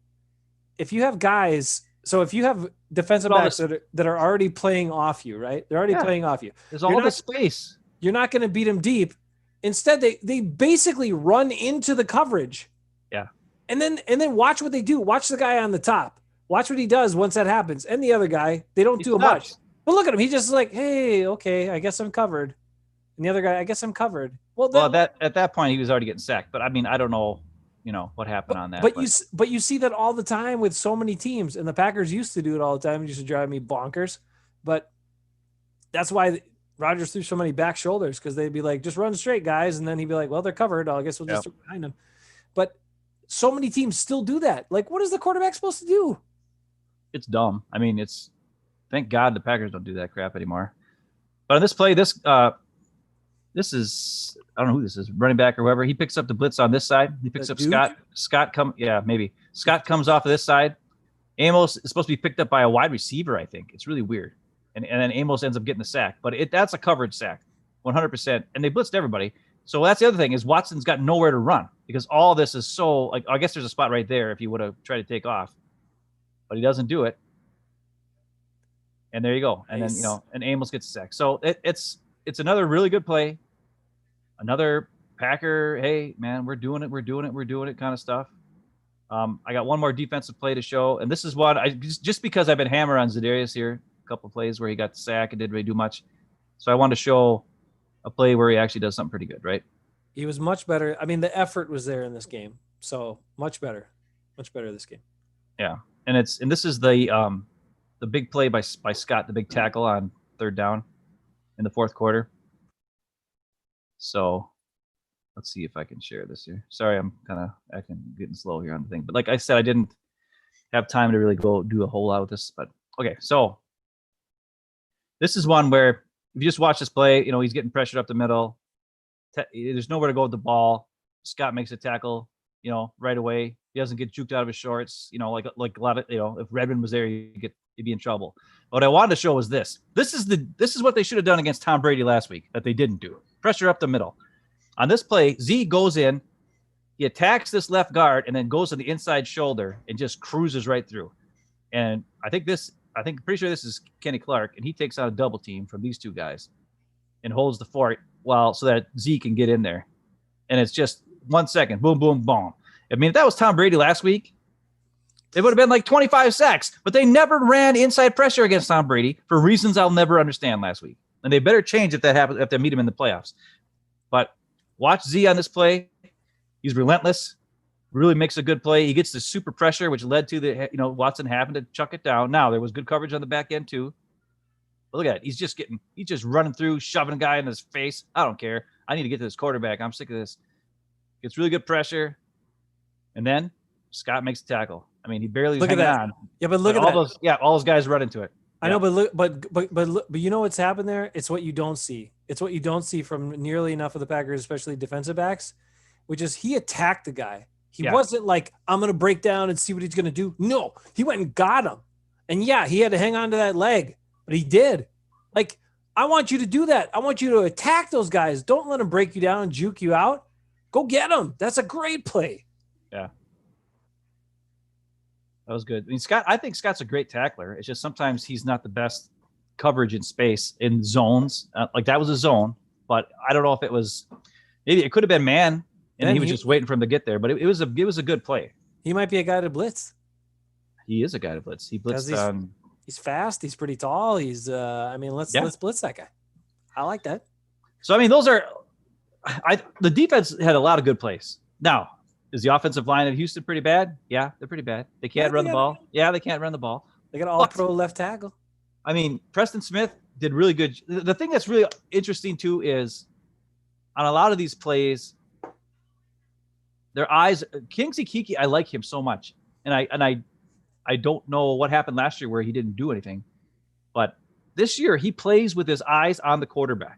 If you have guys, so if you have defensive backs that are already playing off you, right? They're already playing off you. There's all this space. You're not going to beat them deep. Instead, they basically run into the coverage. Yeah. And then watch what they do. Watch the guy on the top. Watch what he does once that happens. And the other guy, they don't do much. But look at him. He's just like, hey, okay, I guess I'm covered. And the other guy, I guess I'm covered. Well, at that point, he was already getting sacked. But I mean, I don't know. What happened on that. But you see that all the time with so many teams, and the Packers used to do it all the time. It used to drive me bonkers. But that's why Rodgers threw so many back shoulders, because they'd be like, just run straight, guys. And then he'd be like, well, they're covered. I guess we'll just throw behind them. But so many teams still do that. Like, what is the quarterback supposed to do? It's dumb. I mean, thank God the Packers don't do that crap anymore. But on this play, this is, I don't know who this is, running back or whoever. He picks up the blitz on this side. He picks up Duke? Scott comes off of this side. Amos is supposed to be picked up by a wide receiver, I think. It's really weird. And then Amos ends up getting the sack. But that's a coverage sack, 100%. And they blitzed everybody. So that's the other thing is Watson's got nowhere to run because all this is so, like, I guess there's a spot right there if he would have tried to take off. But he doesn't do it. And there you go. And then, and Amos gets a sack. So it's another really good play. Another Packer, hey, man, we're doing it kind of stuff. I got one more defensive play to show. And this is what just because I've been hammered on Za'Darius here, a couple of plays where he got the sack and didn't really do much. So I wanted to show a play where he actually does something pretty good, right? He was much better. I mean, the effort was there in this game. So much better this game. Yeah. And this is the big play by Scott, the big tackle on 3rd down in the 4th quarter. So let's see if I can share this here. Sorry, I'm kind of getting slow here on the thing. But like I said, I didn't have time to really go do a whole lot with this. But okay, so this is one where if you just watch this play, he's getting pressured up the middle. There's nowhere to go with the ball. Scott makes a tackle, right away. He doesn't get juked out of his shorts. Like a lot of, if Redmond was there, he'd he'd be in trouble. What I wanted to show was this. This is what they should have done against Tom Brady last week that they didn't do. Pressure up the middle. On this play, Z goes in, he attacks this left guard and then goes to the inside shoulder and just cruises right through. And pretty sure this is Kenny Clark, and he takes out a double team from these two guys and holds the fort so that Z can get in there. And it's just 1 second, boom, boom, boom. I mean, if that was Tom Brady last week, it would have been like 25 sacks, but they never ran inside pressure against Tom Brady for reasons I'll never understand last week. And they better change if that happens, if they meet him in the playoffs. But watch Z on this play. He's relentless, really makes a good play. He gets the super pressure, which led to Watson having to chuck it down. Now, there was good coverage on the back end too. But look at it. He's just running through, shoving a guy in his face. I don't care. I need to get to this quarterback. I'm sick of this. Gets really good pressure. And then Scott makes a tackle. I mean, he barely was hanging on. Yeah, but look at all those. Yeah, all those guys run into it. I know, but you know what's happened there? It's what you don't see. It's what you don't see from nearly enough of the Packers, especially defensive backs, which is he attacked the guy. He wasn't like, I'm going to break down and see what he's going to do. No, he went and got him. And yeah, he had to hang on to that leg, but he did. Like, I want you to do that. I want you to attack those guys. Don't let them break you down and juke you out. Go get them. That's a great play. Yeah. That was good. I mean, I think Scott's a great tackler. It's just sometimes he's not the best coverage in space in zones. Like that was a zone, but I don't know if it was. Maybe it could have been man, and he was just waiting for him to get there. But it was a good play. He might be a guy to blitz. He is a guy to blitz. He blitzed. He's fast. He's pretty tall. Let's blitz that guy. I like that. So I mean, those are. The defense had a lot of good plays. Now, is the offensive line of Houston pretty bad? Yeah, they're pretty bad. They can't run the ball. Yeah, they can't run the ball. They got an all-pro left tackle. I mean, Preston Smith did really good. The thing that's really interesting, too, is on a lot of these plays, their eyes – Kingsley Keke, I like him so much. And I don't know what happened last year where he didn't do anything. But this year, he plays with his eyes on the quarterback.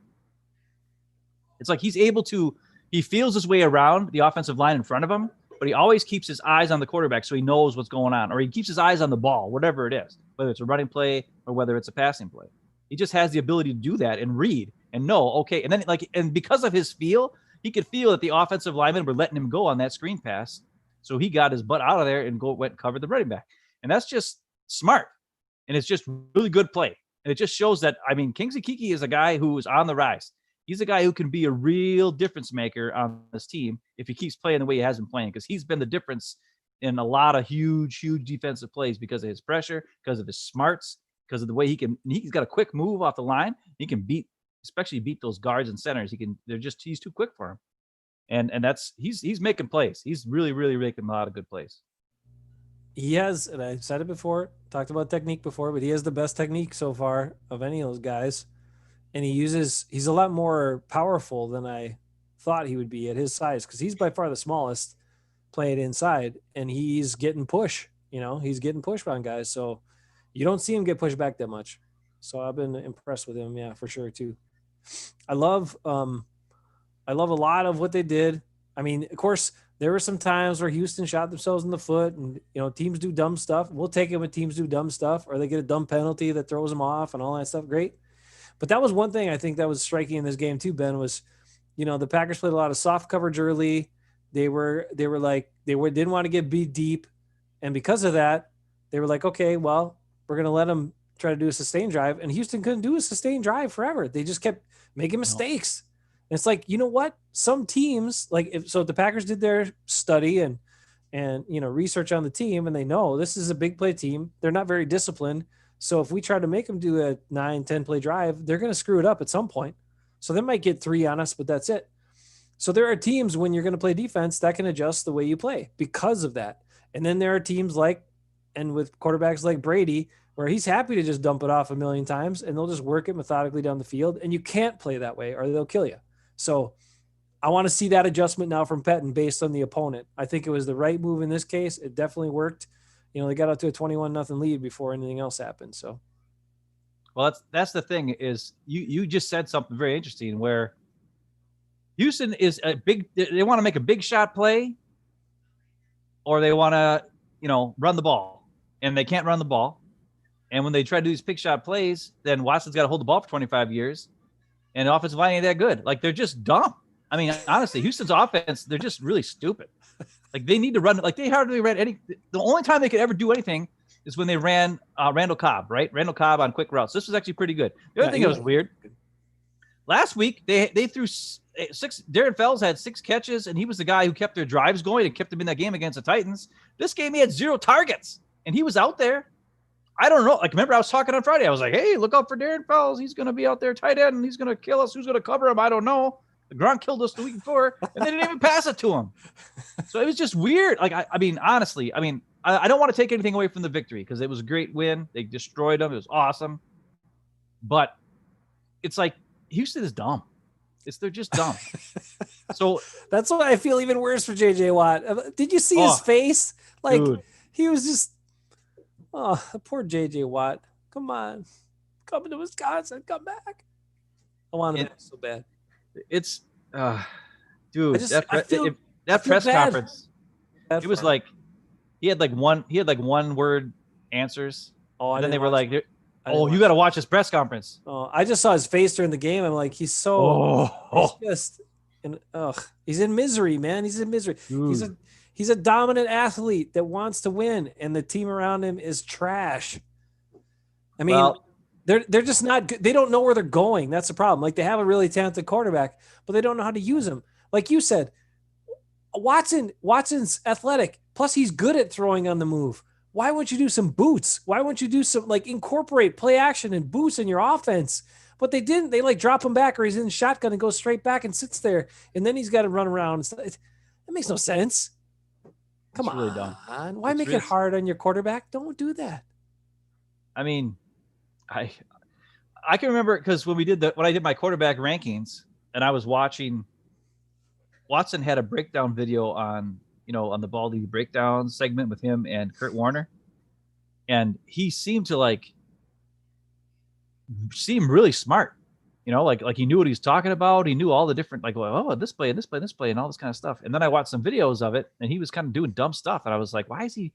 It's like he's able to – he feels his way around the offensive line in front of him, but he always keeps his eyes on the quarterback so he knows what's going on, or he keeps his eyes on the ball, whatever it is, whether it's a running play or whether it's a passing play. He just has the ability to do that and read and know, okay. And then and because of his feel, he could feel that the offensive linemen were letting him go on that screen pass. So he got his butt out of there and went and covered the running back. And that's just smart. And it's just really good play. And it just shows that, I mean, Kingsley Keke is a guy who is on the rise. He's a guy who can be a real difference maker on this team if he keeps playing the way he has been playing, because he's been the difference in a lot of huge defensive plays because of his pressure, because of his smarts, because of the way he's got a quick move off the line. He can especially beat those guards and centers. He's too quick for him. And he's making plays. He's really, really making a lot of good plays. He has, and I've said it before, talked about technique before, but he has the best technique so far of any of those guys. And he's a lot more powerful than I thought he would be at his size, because he's by far the smallest playing inside, and he's getting push. He's getting pushed on guys. So you don't see him get pushed back that much. So I've been impressed with him. Yeah, for sure too. I love a lot of what they did. I mean, of course, there were some times where Houston shot themselves in the foot, and teams do dumb stuff. We'll take it when teams do dumb stuff, or they get a dumb penalty that throws them off and all that stuff. Great. But that was one thing I think that was striking in this game too, Ben, was, the Packers played a lot of soft coverage early. They didn't want to get beat deep. And because of that, they were like, okay, well, we're going to let them try to do a sustained drive. And Houston couldn't do a sustained drive forever. They just kept making mistakes. And it's like, you know what? Some teams, so the Packers did their study and research on the team, and they know this is a big play team. They're not very disciplined. So if we try to make them do a 9-10 play drive, they're going to screw it up at some point. So they might get 3 on us, but that's it. So there are teams when you're going to play defense that can adjust the way you play because of that. And then there are teams and with quarterbacks like Brady, where he's happy to just dump it off a million times and they'll just work it methodically down the field. And you can't play that way or they'll kill you. So I want to see that adjustment now from Pettin based on the opponent. I think it was the right move in this case. It definitely worked. They got out to a 21-0 lead before anything else happened. So, well, that's the thing is you just said something very interesting where Houston is they want to make a big shot play, or they want to, run the ball, and they can't run the ball. And when they try to do these pick shot plays, then Watson's got to hold the ball for 25 years. And the offensive line ain't that good. Like, they're just dumb. I mean, honestly, Houston's offense, they're just really stupid. Like, they need to run. Like, they hardly ran any. The only time they could ever do anything is when they ran Randall Cobb, right? Randall Cobb on quick routes. This was actually pretty good. The other thing that was weird, last week, they threw six. Darren Fells had 6 catches, and he was the guy who kept their drives going and kept them in that game against the Titans. This game, he had 0 targets, and he was out there. I don't know. Like, remember I was talking on Friday. I was like, hey, look out for Darren Fells. He's going to be out there tight end, and he's going to kill us. Who's going to cover him? I don't know. The Gronk killed us the week before, and they didn't even pass it to him. So it was just weird. Like, I mean, honestly, I don't want to take anything away from the victory because it was a great win. They destroyed them. It was awesome. But it's like Houston is dumb. They're just dumb. So that's why I feel even worse for J.J. Watt. Did you see his face? Like, dude. He was just... Oh, poor J.J. Watt. Come on. Come to Wisconsin. Come back. I want him back so bad. It's, dude, that press conference, it was like, he had like one word answers. Oh, and then they were like, oh, you got to watch this press conference. Oh, I just saw his face during the game. I'm like, he's so, he's in misery, man. He's in misery. Dude. He's a dominant athlete that wants to win, and the team around him is trash. I mean, they're just not good. They don't know where they're going. That's the problem. Like, they have a really talented quarterback, but they don't know how to use him. Like you said, Watson's athletic. Plus, he's good at throwing on the move. Why wouldn't you do some boots? Why wouldn't you do some, like, incorporate play action and boots in your offense? But they didn't. They like drop him back, or he's in shotgun and goes straight back and sits there, and then he's got to run around. That makes no sense. Come on. Really dumb. Why make it hard on your quarterback? Don't do that. I mean, I can remember because when I did my quarterback rankings and I was watching, Watson had a breakdown video on the Baldy breakdown segment with him and Kurt Warner. And he seemed to seem really smart, like he knew what he was talking about. He knew all the different, this play, and this play, and this play, and all this kind of stuff. And then I watched some videos of it, and he was kind of doing dumb stuff. And I was like, why is he?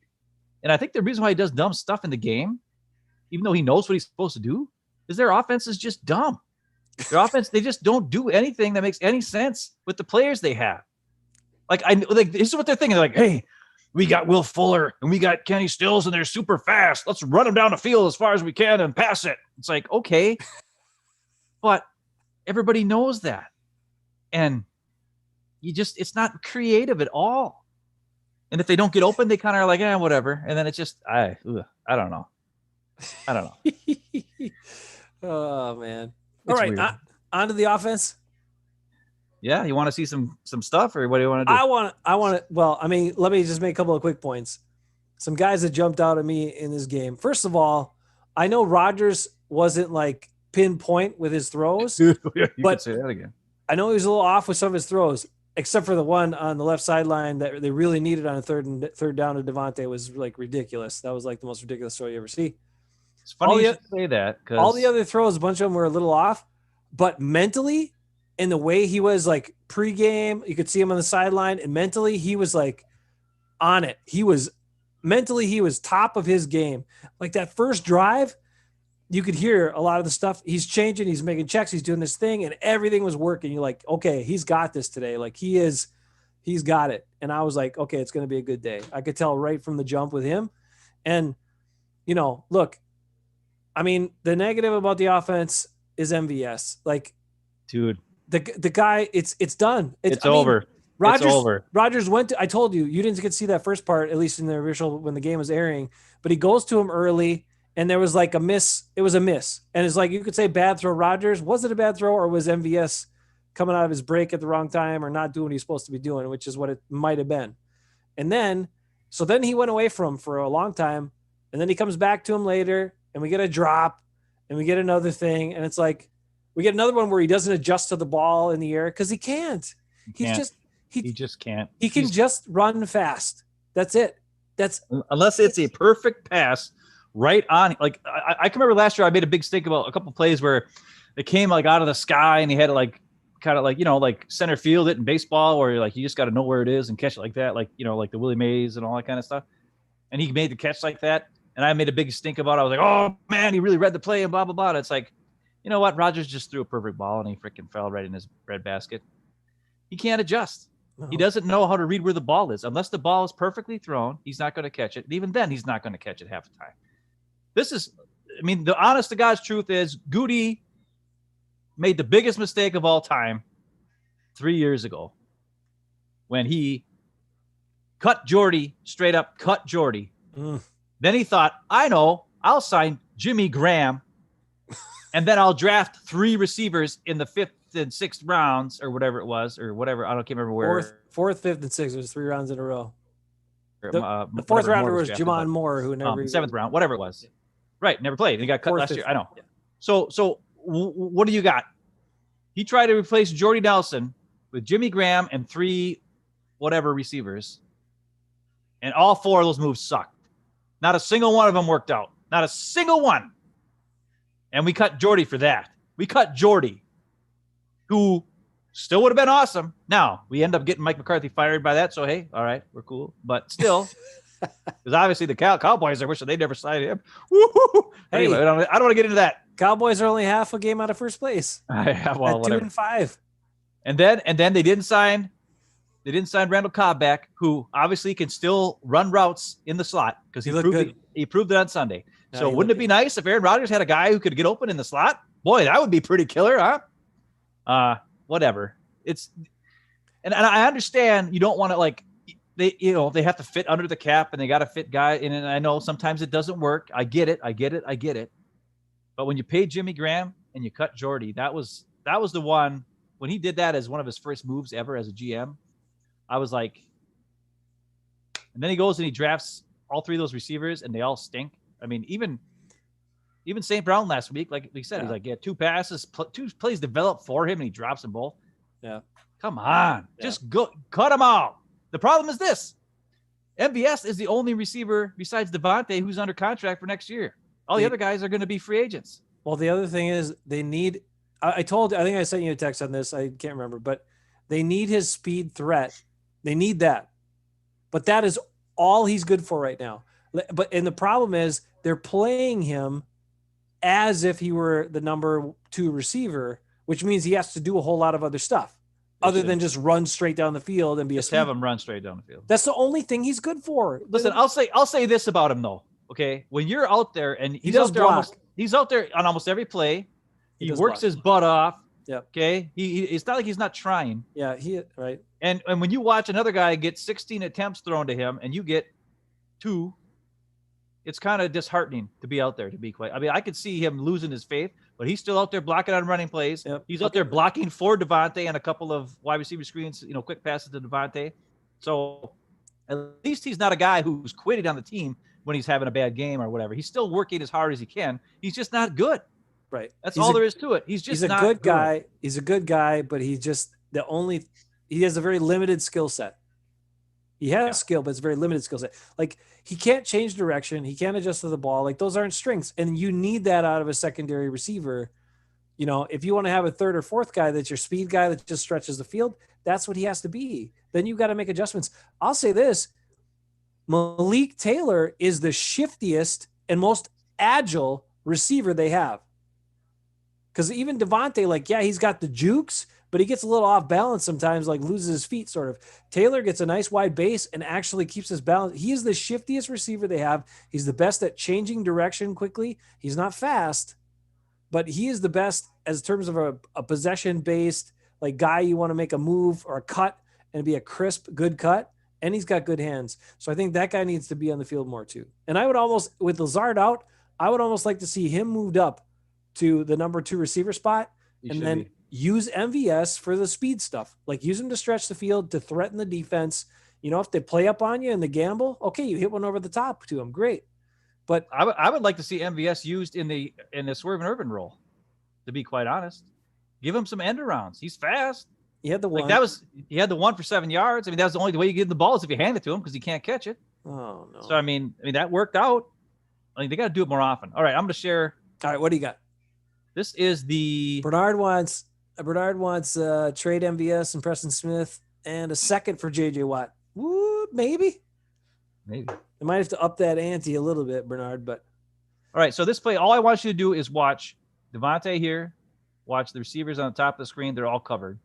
And I think the reason why he does dumb stuff in the game, even though he knows what he's supposed to do, is their offense is just dumb. Their offense, they just don't do anything that makes any sense with the players they have. This is what they're thinking. They're like, hey, we got Will Fuller and we got Kenny Stills, and they're super fast. Let's run them down the field as far as we can and pass it. It's like, okay. But everybody knows that. And it's not creative at all. And if they don't get open, they kind of are like, whatever. And then it's just, I don't know. Oh, man. All right. On to the offense. Yeah. You want to see some stuff, or what do you want to do? I want to, well, I mean, let me just make a couple of quick points. Some guys that jumped out at me in this game. First of all, I know Rodgers wasn't like pinpoint with his throws, but say that again. I know he was a little off with some of his throws, except for the one on the left sideline that they really needed on a third down to Devontae was like ridiculous. That was like the most ridiculous throw you ever see. It's funny you say that, because all the other throws, a bunch of them were a little off, but mentally, and the way he was like pregame, you could see him on the sideline, and mentally he was like on it. He was top of his game. Like that first drive, you could hear a lot of the stuff. He's changing, he's making checks, he's doing this thing, and everything was working. You're like, okay, he's got this today. Like he's got it. And I was like, okay, it's going to be a good day. I could tell right from the jump with him. And, look, I mean, the negative about the offense is MVS. Like, dude, the guy, it's done. It's over. Rodgers went to, I told you didn't get to see that first part, at least in the original, when the game was airing, but he goes to him early. And there was like a miss. It was a miss. And it's like, you could say bad throw Rodgers. Was it a bad throw, or was MVS coming out of his break at the wrong time or not doing what he's supposed to be doing, which is what it might have been. And then he went away from him for a long time. And then he comes back to him later, and we get a drop, and we get another thing. And it's like, we get another one where he doesn't adjust to the ball in the air because he can't. He just can't. He can just run fast. That's it. Unless it's a perfect pass right on. Like I can remember last year I made a big stink about a couple plays where it came like out of the sky, and he had to like kind of like, like center field it in baseball, where you just got to know where it is and catch it like that. Like, like the Willie Mays and all that kind of stuff. And he made the catch like that. And I made a big stink about it. I was like, oh, man, he really read the play and blah, blah, blah. And it's like, you know what? Rodgers just threw a perfect ball, and he freaking fell right in his breadbasket. He can't adjust. No. He doesn't know how to read where the ball is. Unless the ball is perfectly thrown, he's not going to catch it. And even then, he's not going to catch it half the time. The honest to God's truth is Goody made the biggest mistake of all time 3 years ago when he cut Jordy, straight up cut Jordy. Then he thought, I know, I'll sign Jimmy Graham, and then I'll draft 3 receivers in the 5th and 6th rounds or whatever it was, or whatever. I can't remember where. 4th, 5th, and 6th. It was 3 rounds in a row. The 4th rounder was Jamon Moore, who never. 7th round, whatever it was. Right, never played. He got cut last year. I know. Yeah. So what do you got? He tried to replace Jordy Nelson with Jimmy Graham and 3 whatever receivers, and all 4 of those moves sucked. Not a single one of them worked out. Not a single one. And we cut Jordy for that. We cut Jordy, who still would have been awesome. Now, we end up getting Mike McCarthy fired by that, so hey, all right, we're cool. But still, because obviously the Cowboys are wishing they never signed him. Woo-hoo! Hey, anyway, I don't want to get into that. Cowboys are only half a game out of first place. Well, at 2-5. And then they didn't sign Randall Cobb back, who obviously can still run routes in the slot because he proved it on Sunday. No, so wouldn't it be nice if Aaron Rodgers had a guy who could get open in the slot? Boy, that would be pretty killer, huh? Whatever. And I understand you don't want to they have to fit under the cap and they got to fit guy in. And I know sometimes it doesn't work. I get it. But when you pay Jimmy Graham and you cut Jordy, that was the one when he did that as one of his first moves ever as a GM. I was like, and then he goes and he drafts all 3 of those receivers and they all stink. I mean, even St. Brown last week, like we said, he's like, 2 passes, 2 plays developed for him and he drops them both. Yeah. Come on. Yeah. Just go cut them out. The problem is this. MVS is the only receiver besides Devontae who's under contract for next year. All the other guys are going to be free agents. Well, the other thing is they need – I think I sent you a text on this. I can't remember. But they need his speed threat. They need that. But that is all he's good for right now. And the problem is they're playing him as if he were the number 2 receiver, which means he has to do a whole lot of other stuff other than just run straight down the field and be just have him run straight down the field. That's the only thing he's good for. Listen, I'll say this about him though. Okay, when you're out there and he's out there on almost every play. He works his butt off. Yeah. Okay. It's not like he's not trying. Yeah. Right. And when you watch another guy get 16 attempts thrown to him and you get 2, it's kind of disheartening to be out there, to be quite. I mean, I could see him losing his faith, but he's still out there blocking on running plays. Yep. He's out there blocking for Devontae and a couple of wide receiver screens, quick passes to Devontae. So at least he's not a guy who's quitting on the team when he's having a bad game or whatever. He's still working as hard as he can. He's just not good. Right. That's all there is to it. He's a good guy. He's a good guy, but he has a very limited skill set. He has skill, but it's a very limited skill set. Like, he can't change direction. He can't adjust to the ball. Like, those aren't strengths. And you need that out of a secondary receiver. If you want to have a 3rd or 4th guy that's your speed guy that just stretches the field, that's what he has to be. Then you've got to make adjustments. I'll say this. Malik Taylor is the shiftiest and most agile receiver they have. Because even Devontae, he's got the jukes, but he gets a little off balance sometimes, loses his feet sort of. Taylor gets a nice wide base and actually keeps his balance. He is the shiftiest receiver they have. He's the best at changing direction quickly. He's not fast, but he is the best as terms of a possession-based guy you want to make a move or a cut and be a crisp, good cut. And he's got good hands. So I think that guy needs to be on the field more too. And I would almost, with Lazard out, I would almost like to see him moved up to the number 2 receiver spot and then use MVS for the speed stuff. Use him to stretch the field, to threaten the defense. If they play up on you and the gamble, okay, you hit one over the top to him. Great. But I would like to see MVS used in the Swerve and Urban role, to be quite honest. Give him some end arounds. He's fast. He had the one. He had the one for 7 yards. I mean, that was the only way you get the ball is if you hand it to him because he can't catch it. Oh no. So I mean that worked out. They got to do it more often. All right, I'm going to share. All right, what do you got? This is the Bernard wants trade MVS and Preston Smith and a second for JJ Watt. Woo, maybe. Maybe. They might have to up that ante a little bit, Bernard. But all right, so this play, all I want you to do is watch Devontae here, watch the receivers on the top of the screen. They're all covered.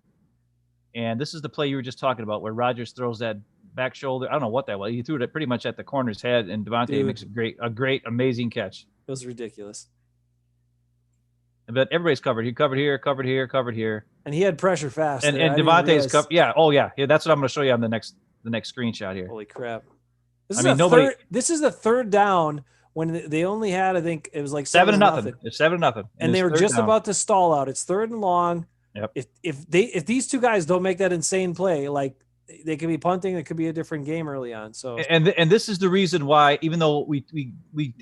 And this is the play you were just talking about where Rodgers throws that back shoulder. I don't know what that was. He threw it pretty much at the corner's head, and Devontae makes a great, amazing catch. It was ridiculous. But everybody's covered. He covered here, covered here, covered here. And he had pressure fast. And Devontae's covered. Yeah. Oh, yeah. That's what I'm going to show you on the next screenshot here. Holy crap. This is the third down when they only had, I think it was like 7-0. It's 7-0. And they were just about to stall out. It's 3rd and long. Yep. If these two guys don't make that insane play, like they could be punting, it could be a different game early on. So and this is the reason why, even though we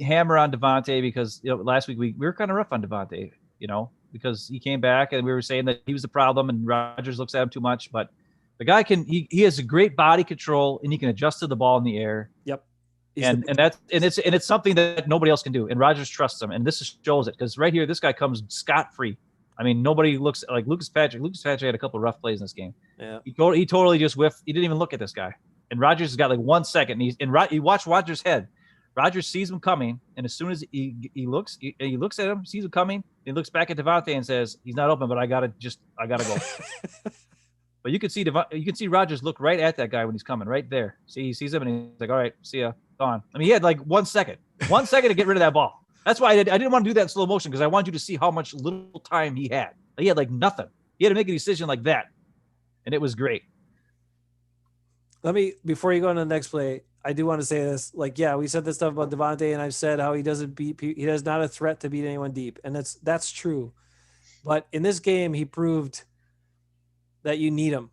hammer on Devontae because last week we were kind of rough on Devontae, because he came back and we were saying that he was the problem and Rodgers looks at him too much, but the guy he has a great body control and he can adjust to the ball in the air. Yep. It's something that nobody else can do, and Rodgers trusts him, and this shows it because right here this guy comes scot-free. I mean, nobody looks like Lucas Patrick. Lucas Patrick had a couple of rough plays in this game. Yeah, he totally just whiffed. He didn't even look at this guy. And Rodgers has got like 1 second. And you watch Rodgers' head. Rodgers sees him coming, and as soon as he looks at him, sees him coming, he looks back at Devontae and says, "He's not open, but I gotta go." But you can see Rodgers look right at that guy when he's coming, right there. See, he sees him and he's like, "All right, see ya, gone." I mean, he had like 1 second to get rid of that ball. That's why I didn't want to do that in slow motion because I wanted you to see how much little time he had. He had like nothing. He had to make a decision like that, and it was great. Before you go on to the next play, I do want to say this. Like, yeah, we said this stuff about Devontae, and I've said how he does not a threat to beat anyone deep, and that's true. But in this game, he proved that you need him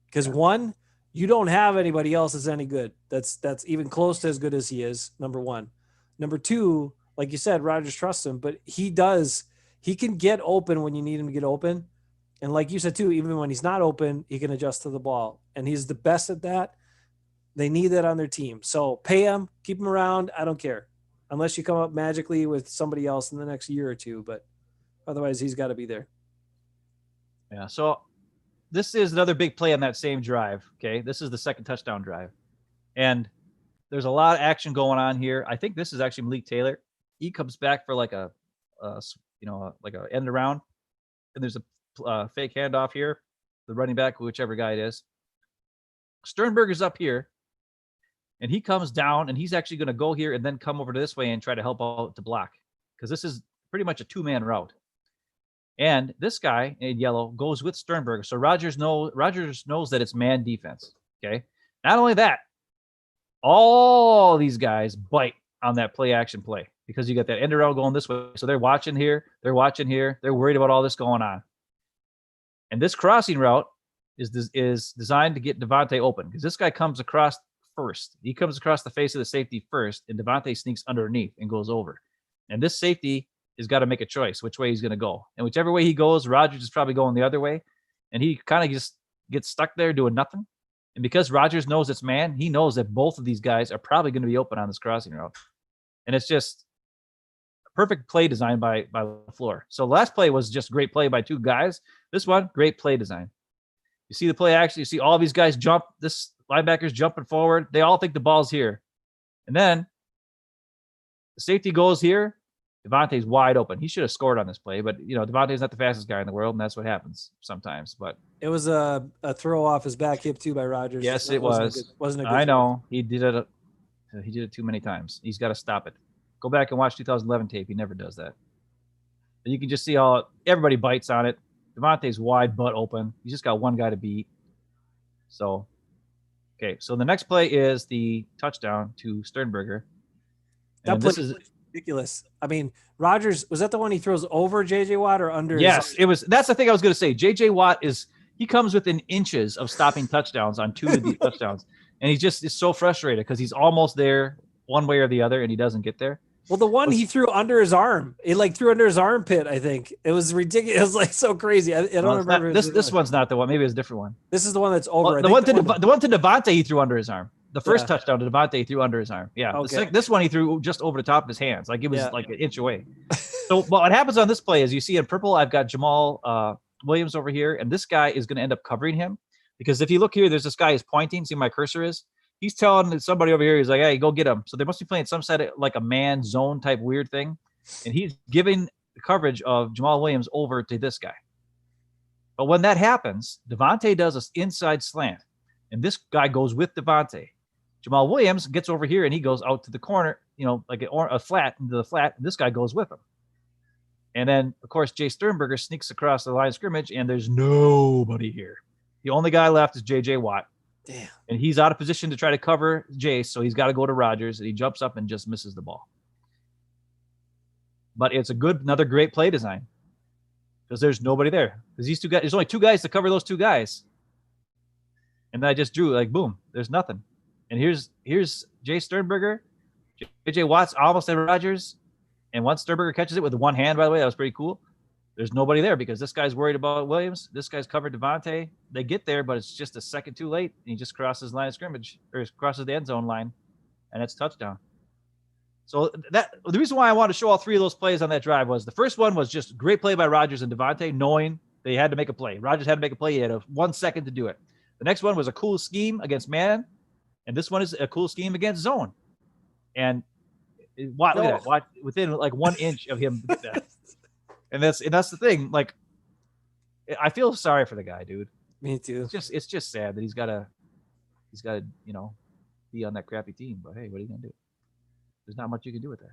because one, you don't have anybody else that's any good. That's even close to as good as he is. Number one. Number two, like you said, Rodgers trusts him, but he can get open when you need him to get open. And like you said too, even when he's not open, he can adjust to the ball. And he's the best at that. They need that on their team. So pay him, keep him around. I don't care. Unless you come up magically with somebody else in the next year or two. But otherwise, he's got to be there. Yeah, so this is another big play on that same drive, okay? This is the second touchdown drive. And there's a lot of action going on here. I think this is actually Malik Taylor. He comes back for like a end around, and there's a fake handoff here. The running back, whichever guy it is, Sternberger's up here, and he comes down, and he's actually going to go here and then come over to this way and try to help out to block because this is pretty much a 2-man route. And this guy in yellow goes with Sternberger, so Rodgers knows that it's man defense. Okay, not only that, all these guys bite on that play action play because you got that end around going this way. So they're watching here. They're worried about all this going on. And this crossing route is designed to get Devontae open because this guy comes across first. He comes across the face of the safety first, and Devontae sneaks underneath and goes over. And this safety has got to make a choice which way he's going to go. And whichever way he goes, Rodgers is probably going the other way. And he kind of just gets stuck there doing nothing. And because Rodgers knows it's man, he knows that both of these guys are probably going to be open on this crossing route. And it's just a perfect play design by LaFleur. So last play was just great play by two guys. This one, great play design. You see the play action. You see all these guys jump. This linebacker's jumping forward. They all think the ball's here. And then the safety goes here. Devontae's wide open. He should have scored on this play, but Devontae's not the fastest guy in the world, and that's what happens sometimes. But it was a throw off his back hip too by Rodgers. Yes, it was. Wasn't a good I know he did it. He did it too many times. He's got to stop it. Go back and watch 2011 tape. He never does that. And you can just see how everybody bites on it. Devontae's wide butt open. He's just got one guy to beat. So, okay. So the next play is the touchdown to Sternberger. And this is ridiculous. I mean, Rodgers, was that the one he throws over J.J. Watt or under? Yes, it was. That's the thing I was going to say. J.J. Watt he comes within inches of stopping touchdowns on two of these touchdowns. And he just is so frustrated because he's almost there one way or the other and he doesn't get there. Well, the one he threw under his arm, it threw under his armpit, I think. It was ridiculous. It was so crazy. I don't remember. This one's not the one. Maybe it's a different one. This is the one that's over. Well, the one to Devontae he threw under his arm. The first touchdown to Devontae he threw under his arm. Yeah. Okay. This one he threw just over the top of his hands. Like it was like an inch away. So what happens on this play is you see in purple, I've got Jamal Williams over here, and this guy is going to end up covering him because if you look here, there's this guy who's pointing. See where my cursor is? he's telling somebody over here, he's like, hey, go get him. So they must be playing some sort of like a man zone type weird thing. And he's giving the coverage of Jamal Williams over to this guy. But when that happens, Devontae does an inside slant. And this guy goes with Devontae. Jamal Williams gets over here and he goes out to the corner, like a flat into the flat. And this guy goes with him. And then, of course, Jay Sternberger sneaks across the line of scrimmage, and there's nobody here. The only guy left is J.J. Watt. Damn. And he's out of position to try to cover Jace, so he's got to go to Rodgers, and he jumps up and just misses the ball. But it's another great play design because there's nobody there. Because these two guys, there's only two guys to cover those two guys. And then I just drew, like, boom, there's nothing. And here's Jay Sternberger. J.J. Watt's almost at Rodgers. And once Sternberger catches it with one hand, by the way, that was pretty cool. There's nobody there because this guy's worried about Williams. This guy's covered Devontae. They get there, but it's just a second too late. And he just crosses line of scrimmage or crosses the end zone line, and it's touchdown. So the reason why I wanted to show all three of those plays on that drive was the first one was just great play by Rodgers and Devontae, knowing they had to make a play. Rodgers had to make a play. He had 1 second to do it. The next one was a cool scheme against man, and this one is a cool scheme against zone. And look at that. Watch within like 1 inch of him. And that's the thing. Like, I feel sorry for the guy, dude. Me too. It's just sad that he's gotta be on that crappy team. But hey, what are you gonna do? There's not much you can do with that.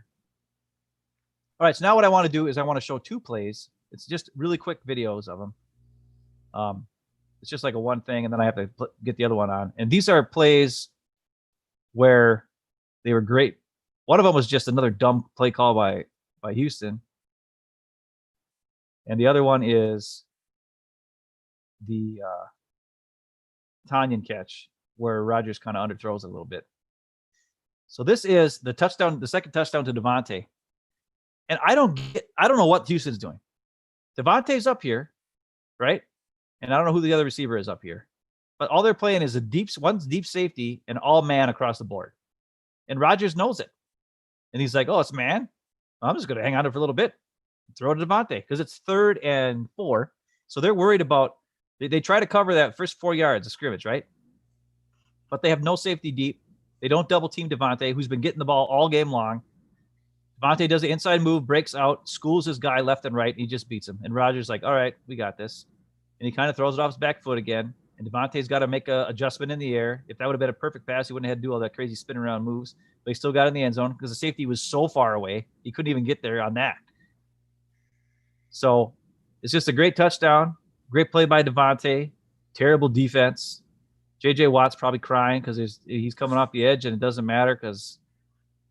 All right, so now what I want to do is I want to show two plays. It's just really quick videos of them. It's just like a one thing, and then I have to get the other one on. And these are plays where they were great. One of them was just another dumb play call by Houston. And the other one is the Tanyan catch where Rodgers kind of underthrows a little bit. So this is the touchdown, the second touchdown to Devontae. And I don't know what Houston's doing. Devontae's up here, right? And I don't know who the other receiver is up here. But all they're playing is one's deep safety and all man across the board. And Rodgers knows it. And he's like, oh, it's man. I'm just going to hang on to it for a little bit. Throw to Devontae because it's 3rd and 4. So they're worried about they try to cover that first 4 yards of scrimmage, right? But they have no safety deep. They don't double team Devontae, who's been getting the ball all game long. Devontae does the inside move, breaks out, schools his guy left and right, and he just beats him. And Rodgers like, all right, we got this. And he kind of throws it off his back foot again. And Devontae's got to make an adjustment in the air. If that would have been a perfect pass, he wouldn't have had to do all that crazy spin around moves. But he still got in the end zone because the safety was so far away. He couldn't even get there on that. So it's just a great touchdown. Great play by Devontae. Terrible defense. J.J. Watt's probably crying because he's coming off the edge, and it doesn't matter because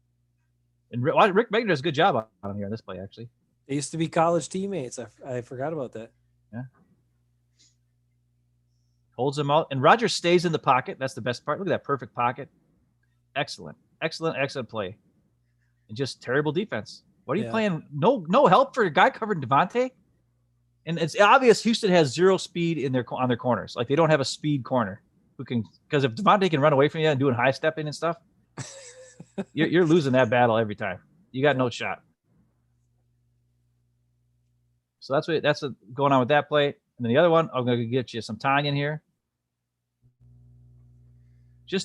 – and Rick Megner does a good job on him here on this play, actually. They used to be college teammates. I forgot about that. Yeah. Holds him out. And Rodgers stays in the pocket. That's the best part. Look at that perfect pocket. Excellent play. And just terrible defense. What are you playing? No help for a guy covering Devontae? And it's obvious Houston has zero speed on their corners. Like, they don't have a speed corner who can – because if Devontae can run away from you and doing high stepping and stuff, you're losing that battle every time. You got no shot. So that's what's going on with that play. And then the other one, I'm going to get you some Tanyan here.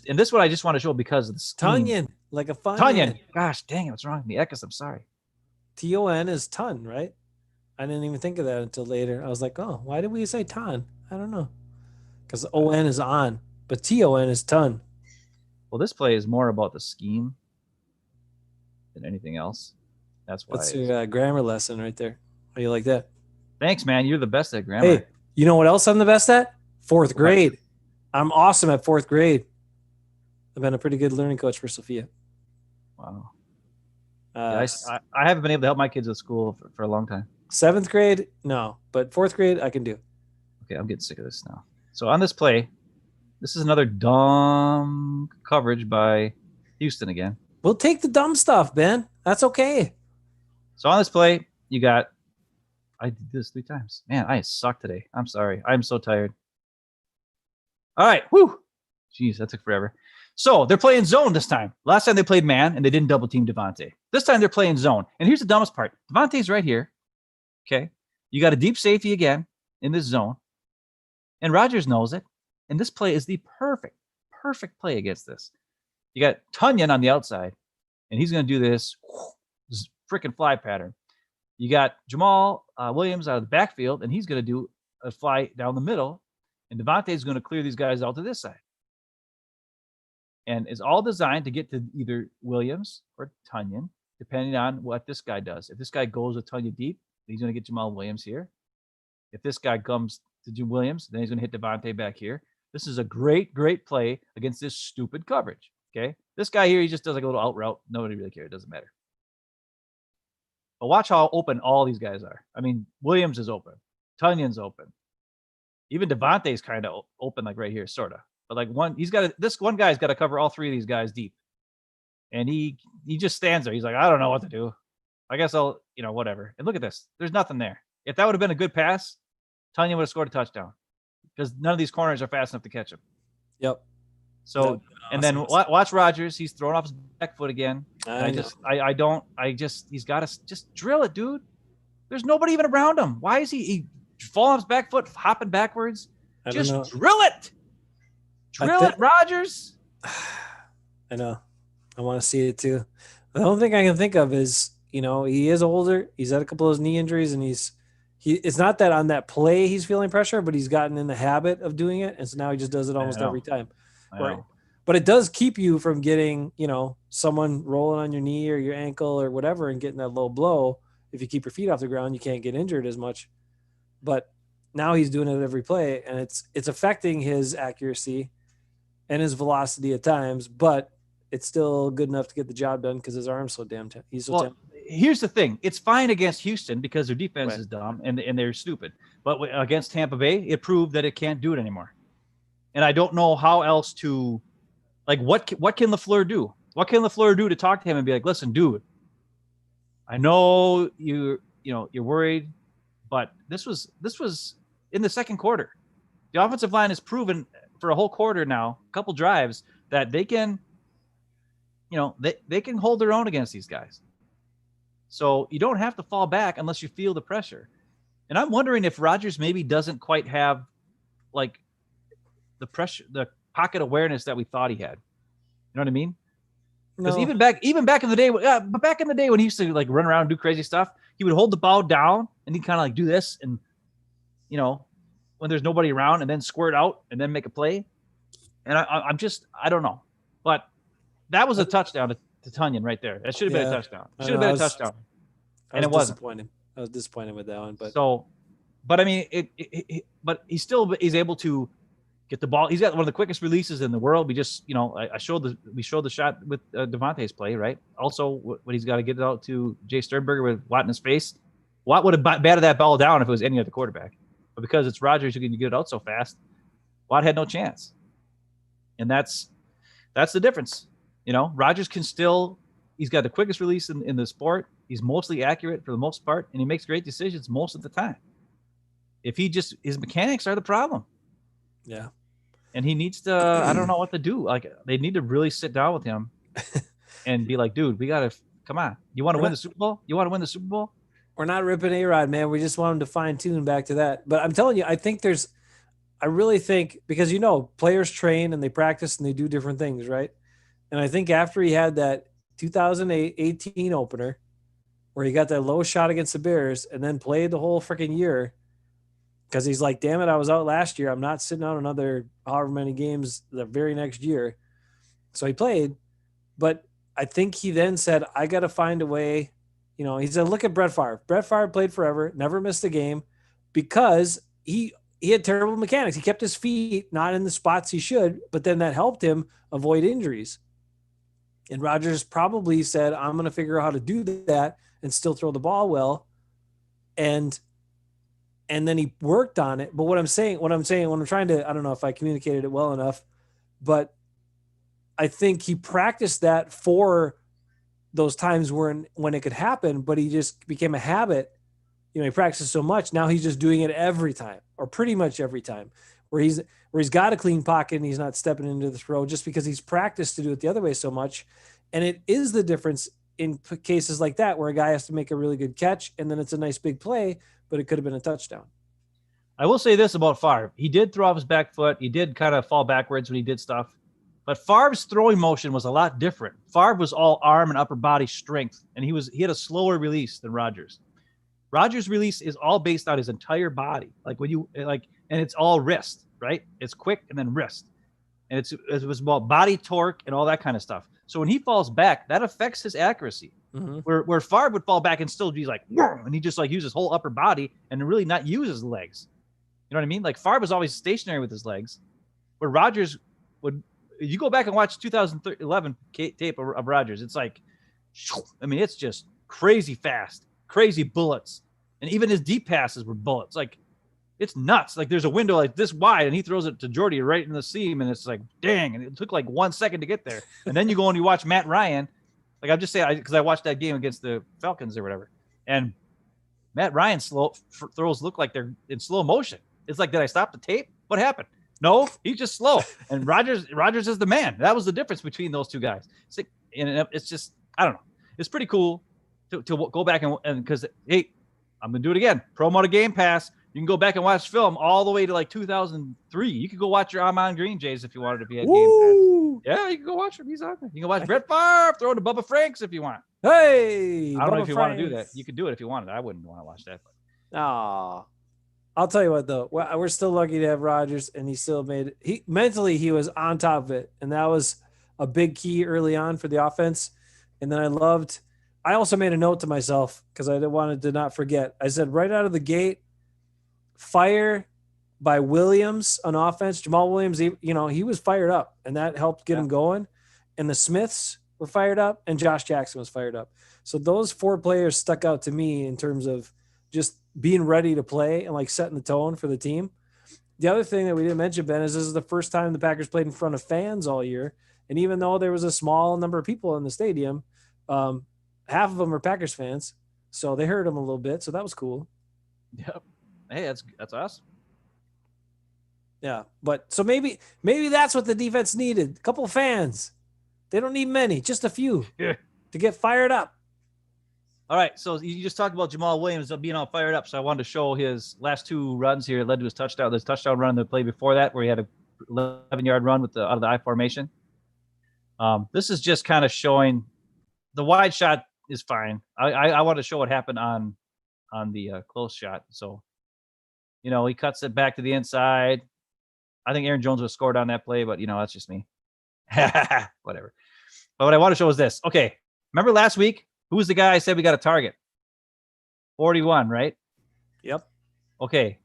And this one I just want to show because of the scheme. Tanyan, like a fun Tanyan. Gosh, dang it. What's wrong with me? Ekis, I'm sorry. Ton is ton, right? I didn't even think of that until later. I was like, oh, why did we say ton? I don't know. Because ON is on, but TON is ton. Well, this play is more about the scheme than anything else. That's why. That's your grammar lesson right there. How you like that? Thanks, man. You're the best at grammar. Hey, you know what else I'm the best at? 4th grade. I'm awesome at 4th grade. I've been a pretty good learning coach for Sophia. Wow. I haven't been able to help my kids at school for a long time. 7th grade, no. But 4th grade, I can do. Okay, I'm getting sick of this now. So on this play, this is another dumb coverage by Houston again. We'll take the dumb stuff, Ben. That's okay. So on this play, you got – I did this 3 times. Man, I suck today. I'm sorry. I'm so tired. All right. Whew. Jeez, that took forever. So they're playing zone this time. Last time they played man, and they didn't double team Devontae. This time they're playing zone. And here's the dumbest part. Devontae's right here. Okay. You got a deep safety again in this zone. And Rodgers knows it. And this play is the perfect play against this. You got Tunyon on the outside, and he's going to do this freaking fly pattern. You got Jamal Williams out of the backfield, and he's going to do a fly down the middle, and Devontae's going to clear these guys out to this side. And it's all designed to get to either Williams or Tunyon, depending on what this guy does. If this guy goes with Tunyon deep, he's going to get Jamal Williams here. If this guy comes to do Williams, then he's going to hit Devontae back here. This is a great, great play against this stupid coverage. Okay. This guy here, he just does like a little out route. Nobody really cares. It doesn't matter. But watch how open all these guys are. I mean, Williams is open. Tunyon's open. Even Devontae's kind of open, like right here, sort of. But like this one guy's got to cover all three of these guys deep. And he just stands there. He's like, I don't know what to do. I guess I'll, whatever. And look at this. There's nothing there. If that would have been a good pass, Tunyon would have scored a touchdown because none of these corners are fast enough to catch him. Yep. So, and then watch Rodgers. He's throwing off his back foot again. He's got to just drill it, dude. There's nobody even around him. Why is he falling off his back foot, hopping backwards? Just drill it. Drill it, Rodgers. I know. I want to see it too. The only thing I can think of is, he is older. He's had a couple of those knee injuries, and it's not that on that play he's feeling pressure, but he's gotten in the habit of doing it, and so now he just does it almost every time. Right. But it does keep you from getting, someone rolling on your knee or your ankle or whatever and getting that low blow. If you keep your feet off the ground, you can't get injured as much. But now he's doing it every play, and it's affecting his accuracy and his velocity at times, but it's still good enough to get the job done because his arm's so damn he's so well, here's the thing. It's fine against Houston because their defense is dumb and they're stupid. But against Tampa Bay, it proved that it can't do it anymore. And I don't know how else to, like, what can LaFleur do? What can LaFleur do to talk to him and be like, listen, dude, I know you're worried, but this was in the second quarter. The offensive line has proven for a whole quarter now, a couple drives, that they can, they can hold their own against these guys. So you don't have to fall back unless you feel the pressure. And I'm wondering if Rodgers maybe doesn't quite have like the pressure, the pocket awareness that we thought he had. You know what I mean? Because even back in the day, but back in the day when he used to like run around and do crazy stuff, he would hold the ball down and he'd kind of like do this, and when there's nobody around, and then squirt out and then make a play. And I don't know, but that was a touchdown to Tunyon right there. That should have been a touchdown. Should have been a touchdown, and it wasn't. I was disappointed with that one, but I mean, but he's able to get the ball. He's got one of the quickest releases in the world. We just, we showed the shot with Devontae's play, right? Also, when he's got to get it out to Jay Sternberger with Watt in his face. Watt would have batted that ball down if it was any other quarterback, but because it's Rodgers who can get it out so fast, Watt had no chance, and that's the difference. Rodgers can still. He's got the quickest release in the sport. He's mostly accurate for the most part, and he makes great decisions most of the time. If his mechanics are the problem. Yeah. And he needs to, I don't know what to do. Like, they need to really sit down with him and be like, dude, we got to, come on. You want to win the Super Bowl? You want to win the Super Bowl? We're not ripping A-Rod, man. We just want him to fine tune back to that. But I'm telling you, I really think, because, players train and they practice and they do different things, right? And I think after he had that 2018 opener where he got that low shot against the Bears and then played the whole freaking year, because he's like, damn it, I was out last year. I'm not sitting out another however many games the very next year. So he played, but I think he then said, I got to find a way. He said, look at Brett Favre. Brett Favre played forever, never missed a game because he had terrible mechanics. He kept his feet not in the spots he should, but then that helped him avoid injuries. And Rodgers probably said, I'm going to figure out how to do that and still throw the ball well. And then he worked on it. But what I'm trying to, I don't know if I communicated it well enough, but I think he practiced that for those times when it could happen, but he just became a habit. He practiced so much. Now he's just doing it every time, or pretty much every time, where he's got a clean pocket and he's not stepping into the throw just because he's practiced to do it the other way so much. And it is the difference in cases like that, where a guy has to make a really good catch and then it's a nice big play, but it could have been a touchdown. I will say this about Favre. He did throw off his back foot. He did kind of fall backwards when he did stuff. But Favre's throwing motion was a lot different. Favre was all arm and upper body strength, and he had a slower release than Rodgers. Rodgers' release is all based on his entire body, and it's all wrist, right? It's quick and then wrist, and it was about body torque and all that kind of stuff. So when he falls back, that affects his accuracy. Mm-hmm. Where Favre would fall back and still be like, and he just like use his whole upper body and really not use his legs. You know what I mean? Like Favre was always stationary with his legs, where Rodgers would. You go back and watch 2011 tape of Rodgers. It's like, I mean, it's just crazy fast, crazy bullets, and even his deep passes were bullets. Like, it's nuts. Like, there's a window like this wide, and he throws it to Jordy right in the seam, and it's like, dang! And it took like 1 second to get there. And then you go and you watch Matt Ryan. Like I'm just saying, because I watched that game against the Falcons or whatever, and Matt Ryan's throws look like they're in slow motion. It's like, did I stop the tape? What happened? No, he's just slow. And Rodgers is the man. That was the difference between those two guys. It's just, I don't know. It's pretty cool to go back and because, hey, I'm going to do it again. Promo to Game Pass. You can go back and watch film all the way to like 2003. You can go watch your Amon Green Jays if you wanted to be at Game Pass. Yeah, you can go watch him. He's on there. You can watch Brett Favre throw to Bubba Franks if you want. Hey, I don't know if you want to do that. You could do it if you wanted. I wouldn't want to watch that. Aw. I'll tell you what, though, we're still lucky to have Rodgers, and he still made it. Mentally, he was on top of it, and that was a big key early on for the offense. And then I also made a note to myself because I wanted to not forget. I said right out of the gate, fire by Williams on offense. Jamal Williams, he was fired up, and that helped get him going. And the Smiths were fired up, and Josh Jackson was fired up. So those 4 players stuck out to me in terms of just being ready to play and like setting the tone for the team. The other thing that we didn't mention, Ben, is this is the first time the Packers played in front of fans all year. And even though there was a small number of people in the stadium, half of them are Packers fans. So they heard them a little bit. So that was cool. Yep. Hey, that's us. Yeah. But so maybe that's what the defense needed. A couple of fans. They don't need many, just a few to get fired up. All right, so you just talked about Jamal Williams being all fired up, so I wanted to show his last 2 runs here. It led to his touchdown. There's a touchdown run in the play before that where he had a 11-yard run out of the I formation. This is just kind of showing the wide shot is fine. I want to show what happened on the close shot. So, he cuts it back to the inside. I think Aaron Jones would have scored on that play, but, that's just me. Whatever. But what I want to show is this. Okay, remember last week? Who was the guy I said we got a target? 41, right? Yep. Okay.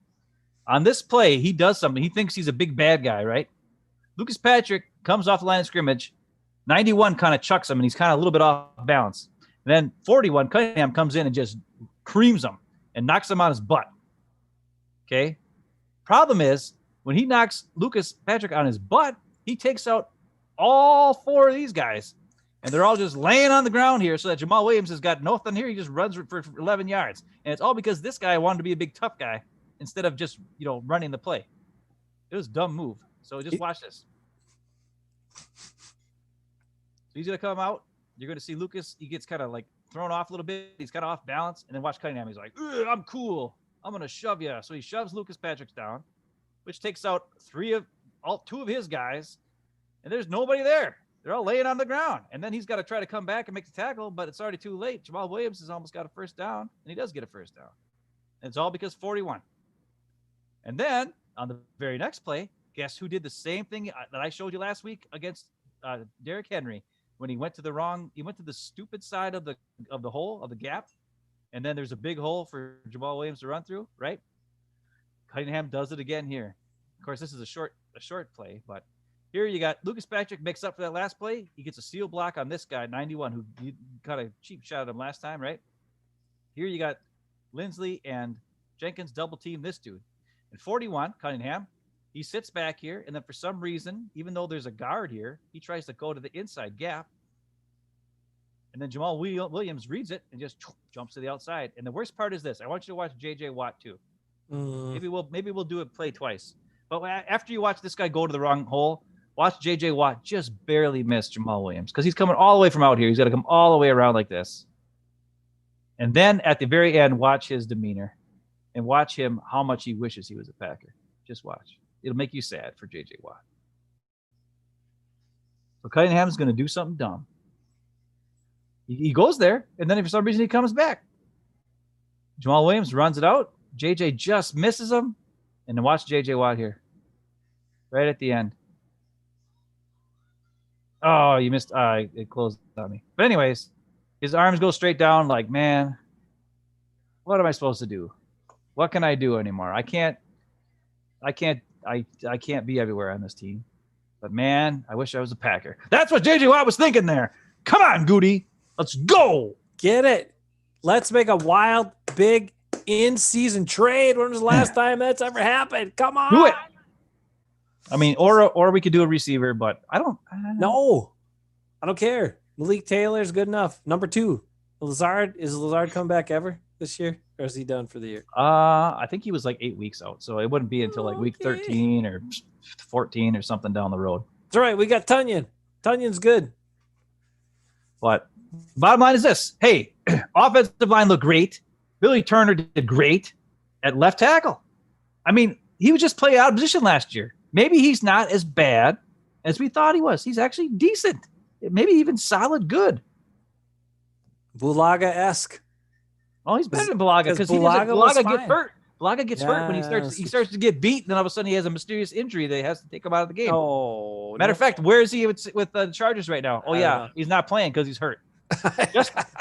On this play, he does something. He thinks he's a big bad guy, right? Lucas Patrick comes off the line of scrimmage. 91 kind of chucks him, and he's kind of a little bit off balance. And then 41, Cunningham comes in and just creams him and knocks him on his butt. Okay? Problem is, when he knocks Lucas Patrick on his butt, he takes out all 4 of these guys. And they're all just laying on the ground here so that Jamal Williams has got nothing here. He just runs for 11 yards. And it's all because this guy wanted to be a big, tough guy instead of just, running the play. It was a dumb move. So just watch this. So he's going to come out. You're going to see Lucas. He gets kind of like thrown off a little bit. He's kind of off balance. And then watch Cunningham. He's like, I'm cool. I'm going to shove you. So he shoves Lucas Patrick down, which takes out 2 of his guys. And there's nobody there. They're all laying on the ground. And then he's got to try to come back and make the tackle, but it's already too late. Jamal Williams has almost got a first down, and he does get a first down. And it's all because 41. And then on the very next play, guess who did the same thing that I showed you last week against Derrick Henry when he went to the stupid side of the hole, of the gap. And then there's a big hole for Jamal Williams to run through, right? Cunningham does it again here. Of course, this is a short play, but here you got Lucas Patrick makes up for that last play. He gets a seal block on this guy, 91, who you got a cheap shot at him last time, right? Here you got Lindsley and Jenkins double team this dude. And 41, Cunningham, he sits back here, and then for some reason, even though there's a guard here, he tries to go to the inside gap. And then Jamal Williams reads it and just jumps to the outside. And the worst part is this. I want you to watch J.J. Watt too. Maybe we'll do it play twice. But after you watch this guy go to the wrong hole, watch J.J. Watt just barely miss Jamal Williams because he's coming all the way from out here. He's got to come all the way around like this. And then at the very end, watch his demeanor and watch him how much he wishes he was a Packer. Just watch. It'll make you sad for J.J. Watt. So Cunningham's going to do something dumb. He goes there, and then for some reason he comes back. Jamal Williams runs it out. JJ just misses him. And then watch JJ Watt here. Right at the end. Oh, you missed. It closed on me. But anyways, his arms go straight down like, man, what am I supposed to do? What can I do anymore? I can't be everywhere on this team. But man, I wish I was a Packer. That's what JJ Watt was thinking there. Come on, Goody. Let's go. Get it. Let's make a wild, big in-season trade. When was the last time that's ever happened? Come on. Do it. I mean, or we could do a receiver, but I don't. No, I don't care. Malik Taylor's good enough. Number 2. Lazard. Is Lazard come back ever this year? Or is he done for the year? I think he was like 8 weeks out. So it wouldn't be until like week 13 or 14 or something down the road. That's right. We got Tunyon. Tunyon's good. But bottom line is this. Hey, offensive line looked great. Billy Turner did great at left tackle. I mean, he would just play out of position last year. Maybe he's not as bad as we thought he was. He's actually decent. Maybe even solid good. Bulaga-esque. Oh, he's better than Bulaga because Bulaga gets hurt. Bulaga gets hurt when he starts to get beat, and then all of a sudden he has a mysterious injury that has to take him out of the game. Oh, matter of fact, where is he with the Chargers right now? Oh yeah, he's not playing because he's hurt.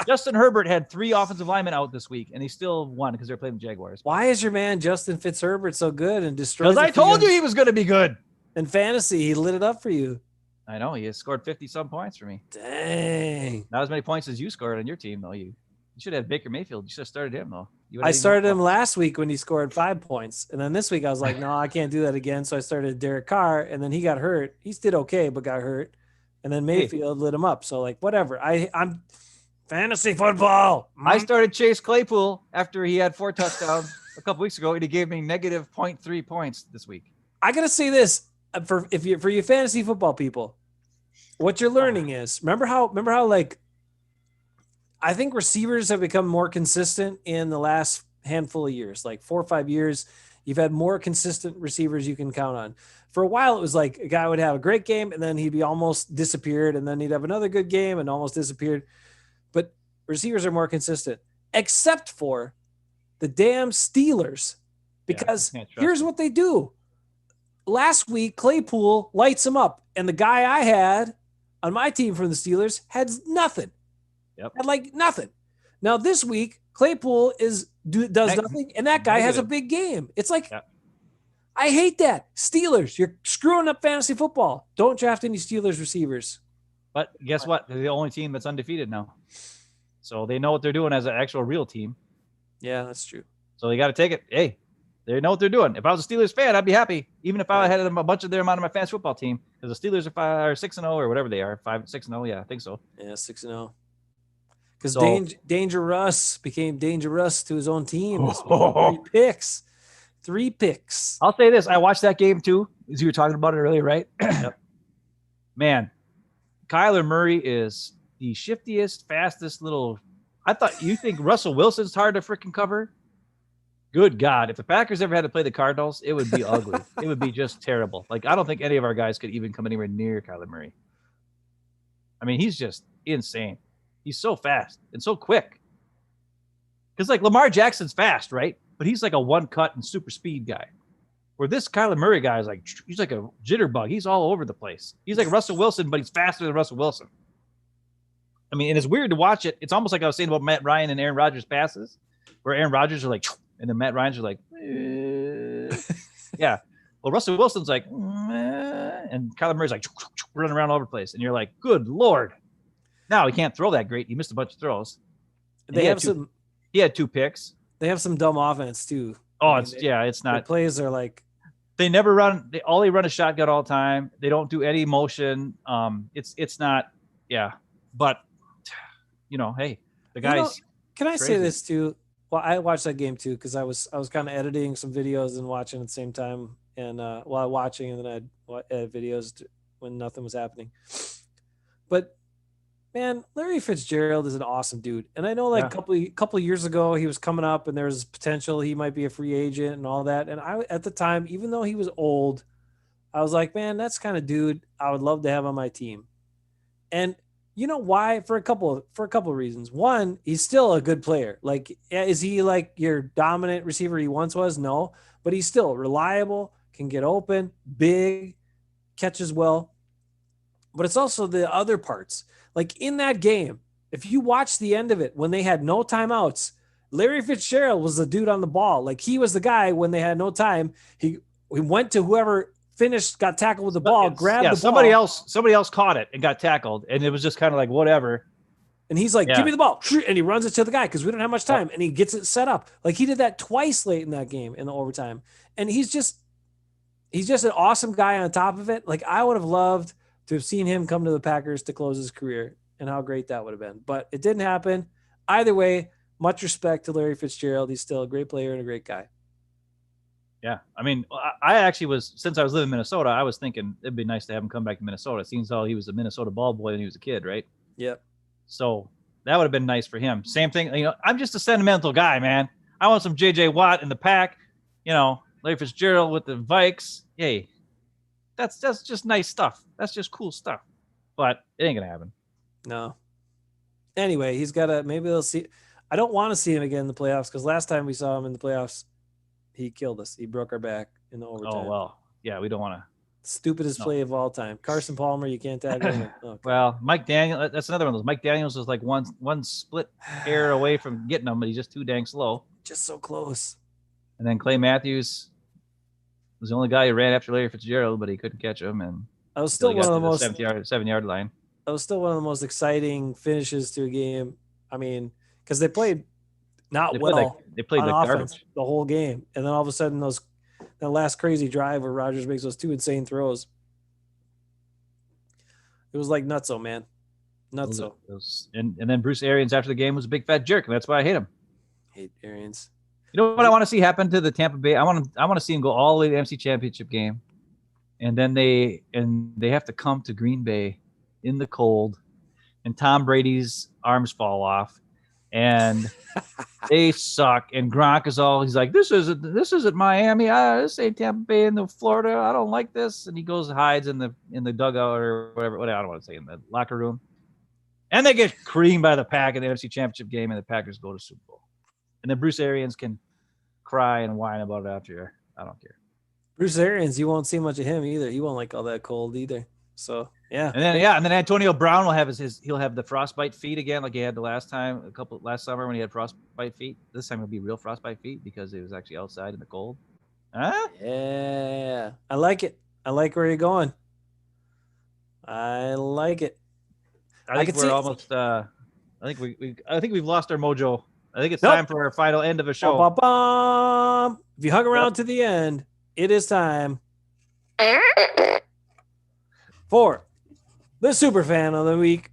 Justin Herbert had 3 offensive linemen out this week, and he still won because they're playing the Jaguars. Why is your man Justin Fitzherbert so good and destroyed? Because I told you he was going to be good. In fantasy, he lit it up for you. I know. He has scored 50-some points for me. Dang. Not as many points as you scored on your team, though. You should have Baker Mayfield. You should have started him, though. I started him last week when he scored 5 points. And then this week I was like, no, I can't do that again. So I started Derek Carr, and then he got hurt. He did okay, but got hurt. And then Mayfield lit him up. So, like, whatever. I'm fantasy football. I started Chase Claypool after he had 4 touchdowns a couple weeks ago, and he gave me negative 0.3 points this week. I got to say this for you fantasy football people. What you're learning is remember how like I think receivers have become more consistent in the last handful of years, like 4 or 5 years. You've had more consistent receivers you can count on. For a while, it was like a guy would have a great game and then he'd be almost disappeared, and then he'd have another good game and almost disappeared. But receivers are more consistent, except for the damn Steelers, because here's what they do. Last week, Claypool lights him up, and the guy I had on my team from the Steelers had nothing. Yep. Had like nothing. Now this week, Claypool does nothing, and that guy has a big game. It's like, I hate that. Steelers, you're screwing up fantasy football. Don't draft any Steelers receivers. But guess what? They're the only team that's undefeated now. So they know what they're doing as an actual real team. Yeah, that's true. So they got to take it. Hey, they know what they're doing. If I was a Steelers fan, I'd be happy. Even if I had a bunch of them on my fantasy football team. Because the Steelers are 6-0 or whatever they are. 5-6-0. Yeah, I think so. Yeah, 6-0. Because Danger Russ became dangerous to his own team. 3 picks. I'll say this. I watched that game too, as you were talking about it earlier, right? Yep. Man, Kyler Murray is the shiftiest, fastest little. You think Russell Wilson's hard to freaking cover? Good God. If the Packers ever had to play the Cardinals, it would be ugly. It would be just terrible. Like, I don't think any of our guys could even come anywhere near Kyler Murray. I mean, he's just insane. He's so fast and so quick. Because, like, Lamar Jackson's fast, right? But he's like a one-cut and super speed guy. Where this Kyler Murray guy is like, he's like a jitterbug. He's all over the place. He's like Russell Wilson, but he's faster than Russell Wilson. I mean, and it's weird to watch it. It's almost like I was saying about Matt Ryan and Aaron Rodgers passes, where Aaron Rodgers are like, and then Matt Ryan's are like, yeah. Well, Russell Wilson's like, and Kyler Murray's like running around all over the place. And you're like, good Lord. Now he can't throw that great. He missed a bunch of throws. He had 2 picks. They have some dumb offense too. Oh, it's not. The plays are like, they never run. They run a shotgun all the time. They don't do any motion. It's not. Yeah, but hey, the guys. Can I say this too? Well, I watched that game too because I was kind of editing some videos and watching at the same time, and while watching, and then I'd edit videos when nothing was happening. But man, Larry Fitzgerald is an awesome dude, and I know a couple years ago he was coming up, and there was potential he might be a free agent and all that. And I, at the time, even though he was old, I was like, man, that's kind of dude I would love to have on my team. And you know why? For a couple of reasons. One, he's still a good player. Like, is he like your dominant receiver he once was? No, but he's still reliable, can get open, big, catches well. But it's also the other parts. Like in that game, if you watch the end of it when they had no timeouts, Larry Fitzgerald was the dude on the ball. Like he was the guy when they had no time. He went to whoever finished, got tackled with the ball, grabbed the ball. Somebody else caught it and got tackled, and it was just kind of like whatever. And he's like, give me the ball. And he runs it to the guy because we don't have much time. And he gets it set up. Like he did that twice late in that game in the overtime. And he's just an awesome guy on top of it. Like I would have loved to have seen him come to the Packers to close his career and how great that would have been. But it didn't happen. Either way, much respect to Larry Fitzgerald. He's still a great player and a great guy. Yeah. I mean, I actually was, since I was living in Minnesota, I was thinking it'd be nice to have him come back to Minnesota. It seems how he was a Minnesota ball boy when he was a kid, right? Yep. So that would have been nice for him. Same thing. You know, I'm just a sentimental guy, man. I want some J.J. Watt in the pack. You know, Larry Fitzgerald with the Vikes. Hey, that's just nice stuff. That's just cool stuff. But it ain't going to happen. No. Anyway, he's got to, maybe they'll see. I don't want to see him again in the playoffs because last time we saw him in the playoffs, he killed us. He broke our back in the overtime. Oh, well. Yeah, we don't want to. Stupidest play of all time. Carson Palmer, you can't tag him. Okay. Well, Mike Daniels, that's another one of those. Mike Daniels was like one split hair away from getting him, but he's just too dang slow. Just so close. And then Clay Matthews was the only guy who ran after Larry Fitzgerald, but he couldn't catch him. And I was still one of the most 7-yard line. That was still one of the most exciting finishes to a game. I mean, because they played they played like garbage the whole game, and then all of a sudden that last crazy drive where Rodgers makes those two insane throws. It was like nutso, man. Nutso. And then Bruce Arians after the game was a big fat jerk, and that's why I hate him. Hate Arians. You know what I want to see happen to the Tampa Bay? I want to see him go all the way to the NFC Championship game, and then they have to come to Green Bay in the cold, and Tom Brady's arms fall off, and they suck. And Gronk he's like, this isn't Miami. This ain't Tampa Bay in the Florida. I don't like this. And he goes and hides in the dugout or whatever. I don't want to say in the locker room. And they get creamed by the Pack in the NFC Championship game, and the Packers go to Super Bowl. And then Bruce Arians can cry and whine about it after. I don't care. Bruce Arians, you won't see much of him either. He won't like all that cold either. So yeah. And then Antonio Brown will have he'll have the frostbite feet again, like he had the last summer when he had frostbite feet. This time it'll be real frostbite feet because it was actually outside in the cold. Huh? Yeah. I like it. I like where you're going. I like it. I think we're almost I think we've lost our mojo. I think it's time for our final end of a show. If you hung around to the end, it is time for the super fan of the week.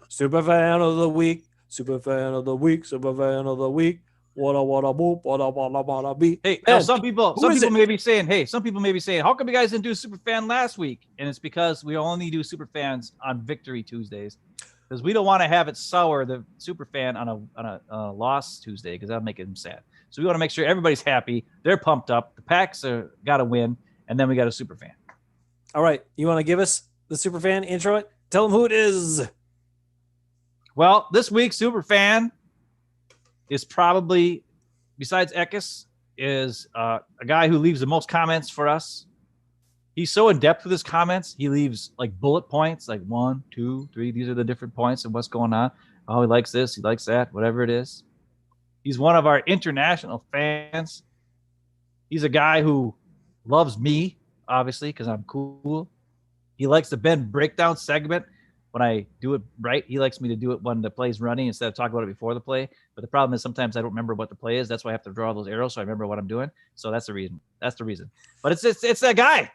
Super fan of the week. Super fan of the week. Super fan of the week. Wada boop. Wada beep. Hey, now some people may be saying, how come you guys didn't do super fan last week? And it's because we only do super fans on Victory Tuesdays. Because we don't want to have it sour the super fan on a loss Tuesday because that'll make them sad. So we want to make sure everybody's happy. They're pumped up. The Packs got to win, and then we got a super fan. All right, you want to give us the super fan intro? It. Tell them who it is. Well, this week's super fan is probably, besides Ekis, is a guy who leaves the most comments for us. He's so in depth with his comments. He leaves like bullet points, like 1, 2, 3. These are the different points and what's going on. Oh, he likes this. He likes that. Whatever it is. He's one of our international fans. He's a guy who loves me, obviously, because I'm cool. He likes the Ben breakdown segment when I do it right. He likes me to do it when the play's running instead of talking about it before the play. But the problem is sometimes I don't remember what the play is. That's why I have to draw those arrows so I remember what I'm doing. So that's the reason. But it's that guy.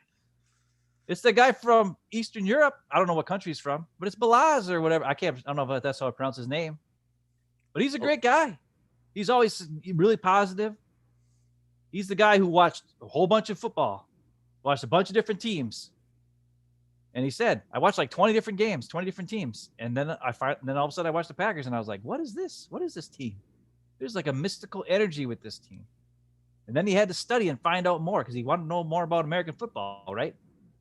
It's the guy from Eastern Europe. I don't know what country he's from, but it's Balaz or whatever. I don't know if that's how I pronounce his name. But he's a great guy. He's always really positive. He's the guy who watched a whole bunch of football, watched a bunch of different teams. And he said, I watched like 20 different games, 20 different teams. And then all of a sudden I watched the Packers and I was like, what is this? What is this team? There's like a mystical energy with this team. And then he had to study and find out more because he wanted to know more about American football, right?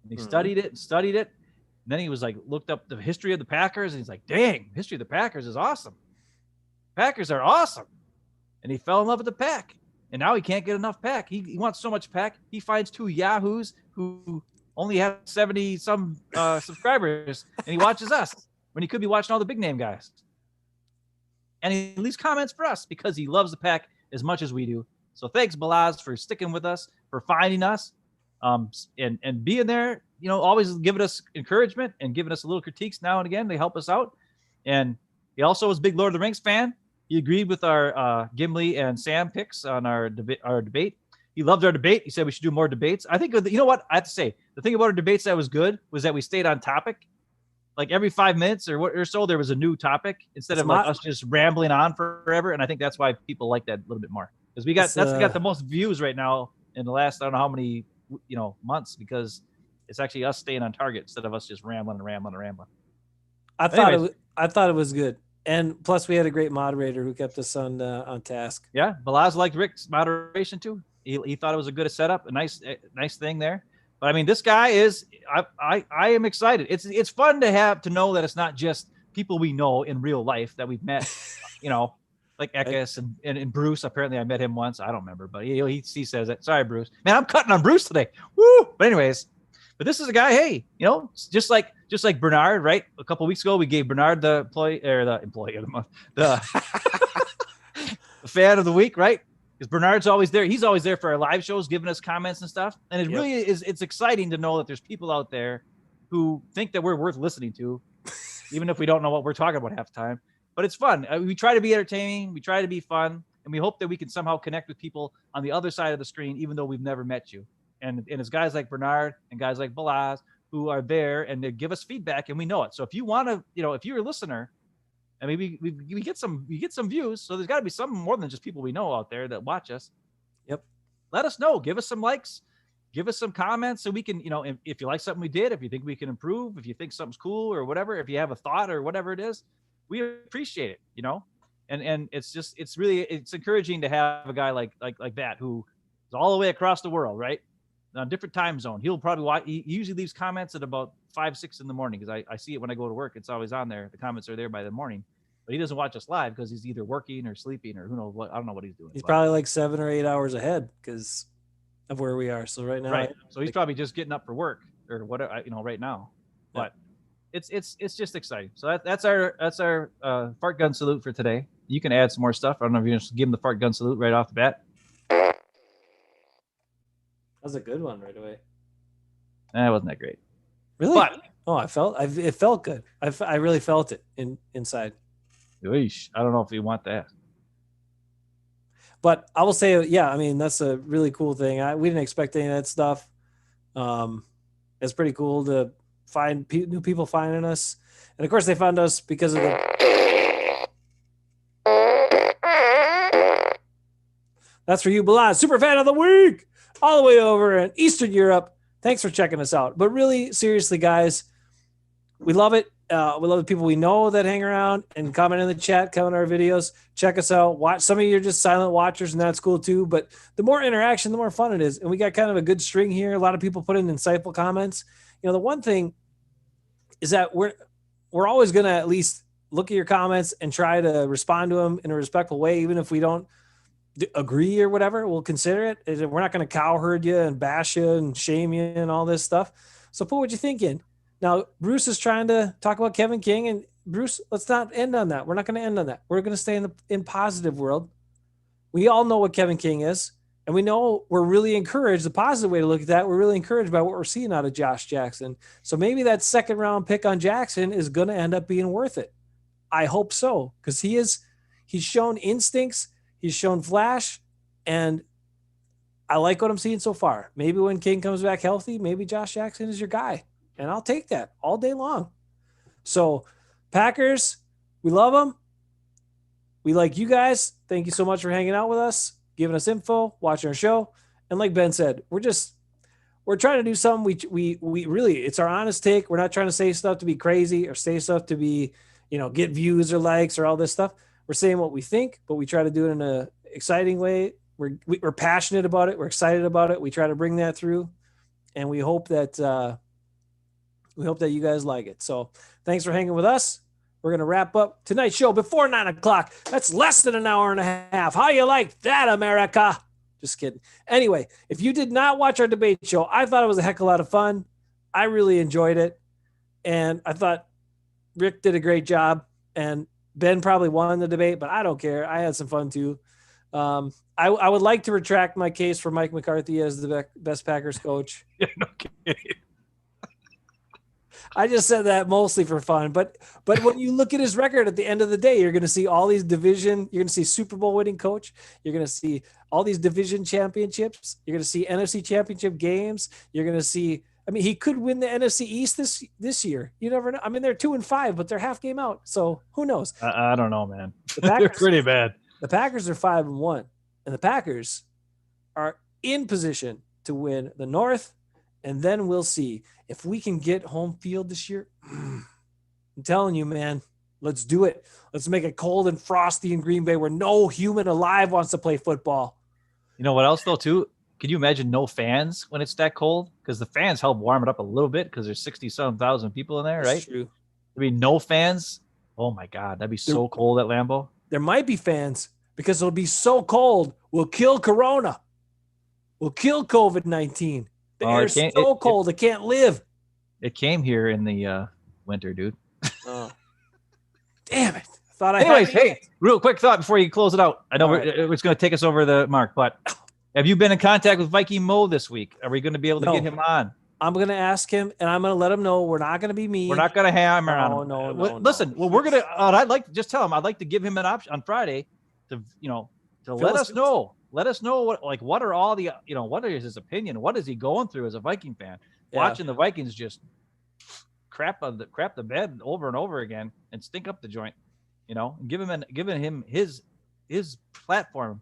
And he studied it. And then he was like, looked up the history of the Packers, and he's like, dang, history of the Packers is awesome. Packers are awesome. And he fell in love with the Pack. And now he can't get enough Pack. He wants so much Pack. He finds 2 Yahoos who only have 70 some subscribers, and he watches us when he could be watching all the big name guys. And he leaves comments for us because he loves the Pack as much as we do. So thanks, Balaz, for sticking with us, for finding us, and being there. You know, always giving us encouragement and giving us a little critiques now and again. They help us out. And he also was a big Lord of the Rings fan. He agreed with our Gimli and Sam picks on our debate. He loved our debate. He said we should do more debates. I think, you know what? I have to say, the thing about our debates that was good was that we stayed on topic. Like every 5 minutes or so, there was a new topic instead of us just rambling on forever. And I think that's why people like that a little bit more. Because we got the most views right now in the last, I don't know how many, months, because it's actually us staying on target instead of us just rambling. I thought it was good. And plus we had a great moderator who kept us on task. Yeah. Balaz liked Rick's moderation too. He thought it was a good setup, a nice thing there. But I mean, this guy is, I am excited. It's fun to know that it's not just people we know in real life that we've met, like Ekis and Bruce. Apparently I met him once. I don't remember, but he says that. Sorry, Bruce. Man, I'm cutting on Bruce today. Woo! But anyways, this is a guy, hey, just like Bernard, right? A couple of weeks ago, we gave Bernard the employee of the month, the fan of the week, right? Because Bernard's always there. He's always there for our live shows, giving us comments and stuff. And it really is, it's exciting to know that there's people out there who think that we're worth listening to, even if we don't know what we're talking about half the time. But it's fun. We try to be entertaining. We try to be fun. And we hope that we can somehow connect with people on the other side of the screen, even though we've never met you. And it's guys like Bernard and guys like Balaz who are there and they give us feedback and we know it. So if you want to, if you're a listener, and maybe we get some views. So there's got to be some more than just people we know out there that watch us. Yep. Let us know. Give us some likes. Give us some comments so we can, if you like something we did, if you think we can improve, if you think something's cool or whatever, if you have a thought or whatever it is, we appreciate it, And it's encouraging to have a guy like that who is all the way across the world, right? On different time zone. He'll probably watch. He usually leaves comments at about 5-6 in the morning because I see it when I go to work. It's always on there. The comments are there by the morning, but he doesn't watch us live because he's either working or sleeping or who knows what. I don't know what he's doing. He's probably like 7 or 8 hours ahead because of where we are. So right now, right. So he's probably just getting up for work or whatever, right now. But it's just exciting. So that's our fart gun salute for today. You can add some more stuff. I don't know if you just give him the fart gun salute right off the bat. That was a good one right away. That wasn't that great. Really? But, it felt good. I really felt it inside. Eesh, I don't know if you want that. But I will say, yeah, I mean, that's a really cool thing. We didn't expect any of that stuff. It's pretty cool to find new people finding us. And of course they found us because of That's for you, Balaz, super fan of the week, all the way over in Eastern Europe. Thanks for checking us out. But really, seriously, guys, we love it. We love the people we know that hang around and comment in the chat, comment on our videos. Check us out. Watch. Some of you are just silent watchers, and that's cool too. But the more interaction, the more fun it is. And we got kind of a good string here. A lot of people put in insightful comments. The one thing is that we're always going to at least look at your comments and try to respond to them in a respectful way, even if we don't agree or whatever. We'll consider it. We're not going to cowherd you and bash you and shame you and all this stuff. So put what you think in. Now, Bruce is trying to talk about Kevin King, and Bruce, let's not end on that. We're not going to end on that. We're going to stay in positive world. We all know what Kevin King is, and we know we're really encouraged. The positive way to look at that, we're really encouraged by what we're seeing out of Josh Jackson. So maybe that second round pick on Jackson is going to end up being worth it. I hope so, because he's shown instincts. He's shown flash, and I like what I'm seeing so far. Maybe when King comes back healthy, maybe Josh Jackson is your guy, and I'll take that all day long. So, Packers, we love them. We like you guys. Thank you so much for hanging out with us, giving us info, watching our show. And like Ben said, we're trying to do something. We really, it's our honest take. We're not trying to say stuff to be crazy or say stuff to be, get views or likes or all this stuff. We're saying what we think, but we try to do it in an exciting way. We're passionate about it. We're excited about it. We try to bring that through, and we hope that We hope that you guys like it. So thanks for hanging with us. We're going to wrap up tonight's show before 9 o'clock. That's less than an hour and a half. How you like that, America? Just kidding. Anyway, if you did not watch our debate show, I thought it was a heck of a lot of fun. I really enjoyed it. And I thought Rick did a great job. And Ben probably won the debate, but I don't care. I had some fun too. I would like to retract my case for Mike McCarthy as the best Packers coach. Yeah, no kidding. I just said that mostly for fun, but when you look at his record at the end of the day, you're going to see all these division. You're going to see Super Bowl winning coach. You're going to see all these division championships. You're going to see NFC championship games. You're going to see. I mean, he could win the NFC East this year. You never know. I mean, they're 2-5, but they're half game out. So who knows? I don't know, man. The Packers, they're pretty bad. The Packers are 5-1, and the Packers are in position to win the North. And then we'll see if we can get home field this year. I'm telling you, man, let's do it. Let's make it cold and frosty in Green Bay where no human alive wants to play football. You know what else, though, too? Can you imagine no fans when it's that cold? Because the fans help warm it up a little bit because there's 60-some thousand people in there, right? That's true. I mean, no fans. Oh, my God. That'd be so cold at Lambeau. There might be fans because it'll be so cold. We'll kill Corona. We'll kill COVID-19. The air's so cold, it can't live. It came here in the winter, dude. Oh. Damn it. Anyways, hey, real quick thought before you close it out. I know it's going to take us over the mark, but have you been in contact with Viking Mo this week? Are we going to be able to get him on? I'm going to ask him, and I'm going to let him know we're not going to be mean. We're not going to hammer on him. No. Listen, well, we're going to I'd like to just tell him I'd like to give him an option on Friday to let us know. Let us know what are all the what is his opinion? What is he going through as a Viking fan? Yeah. Watching the Vikings just crap the bed over and over again and stink up the joint, and giving him his platform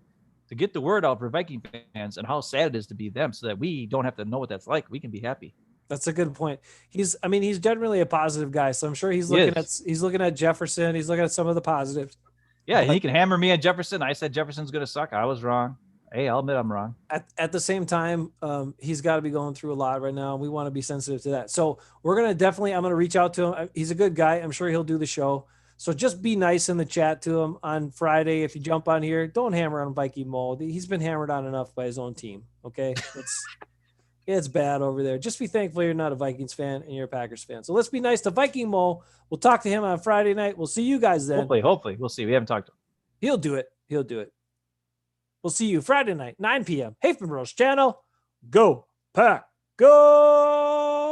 to get the word out for Viking fans and how sad it is to be them, so that we don't have to know what that's like. We can be happy. That's a good point. He's generally a positive guy, so I'm sure he's looking at Jefferson. He's looking at some of the positives. Yeah, he can hammer me at Jefferson. I said Jefferson's going to suck. I was wrong. Hey, I'll admit I'm wrong. At the same time, he's got to be going through a lot right now. We want to be sensitive to that. So I'm going to reach out to him. He's a good guy. I'm sure he'll do the show. So just be nice in the chat to him on Friday. If you jump on here, don't hammer on Viking Mo. He's been hammered on enough by his own team. Okay. It's bad over there. Just be thankful you're not a Vikings fan and you're a Packers fan. So let's be nice to Viking Mo. We'll talk to him on Friday night. We'll see you guys then. Hopefully. We'll see. We haven't talked to him. He'll do it. We'll see you Friday night, 9 p.m. Hafeman Bros channel. Go Pack. Go!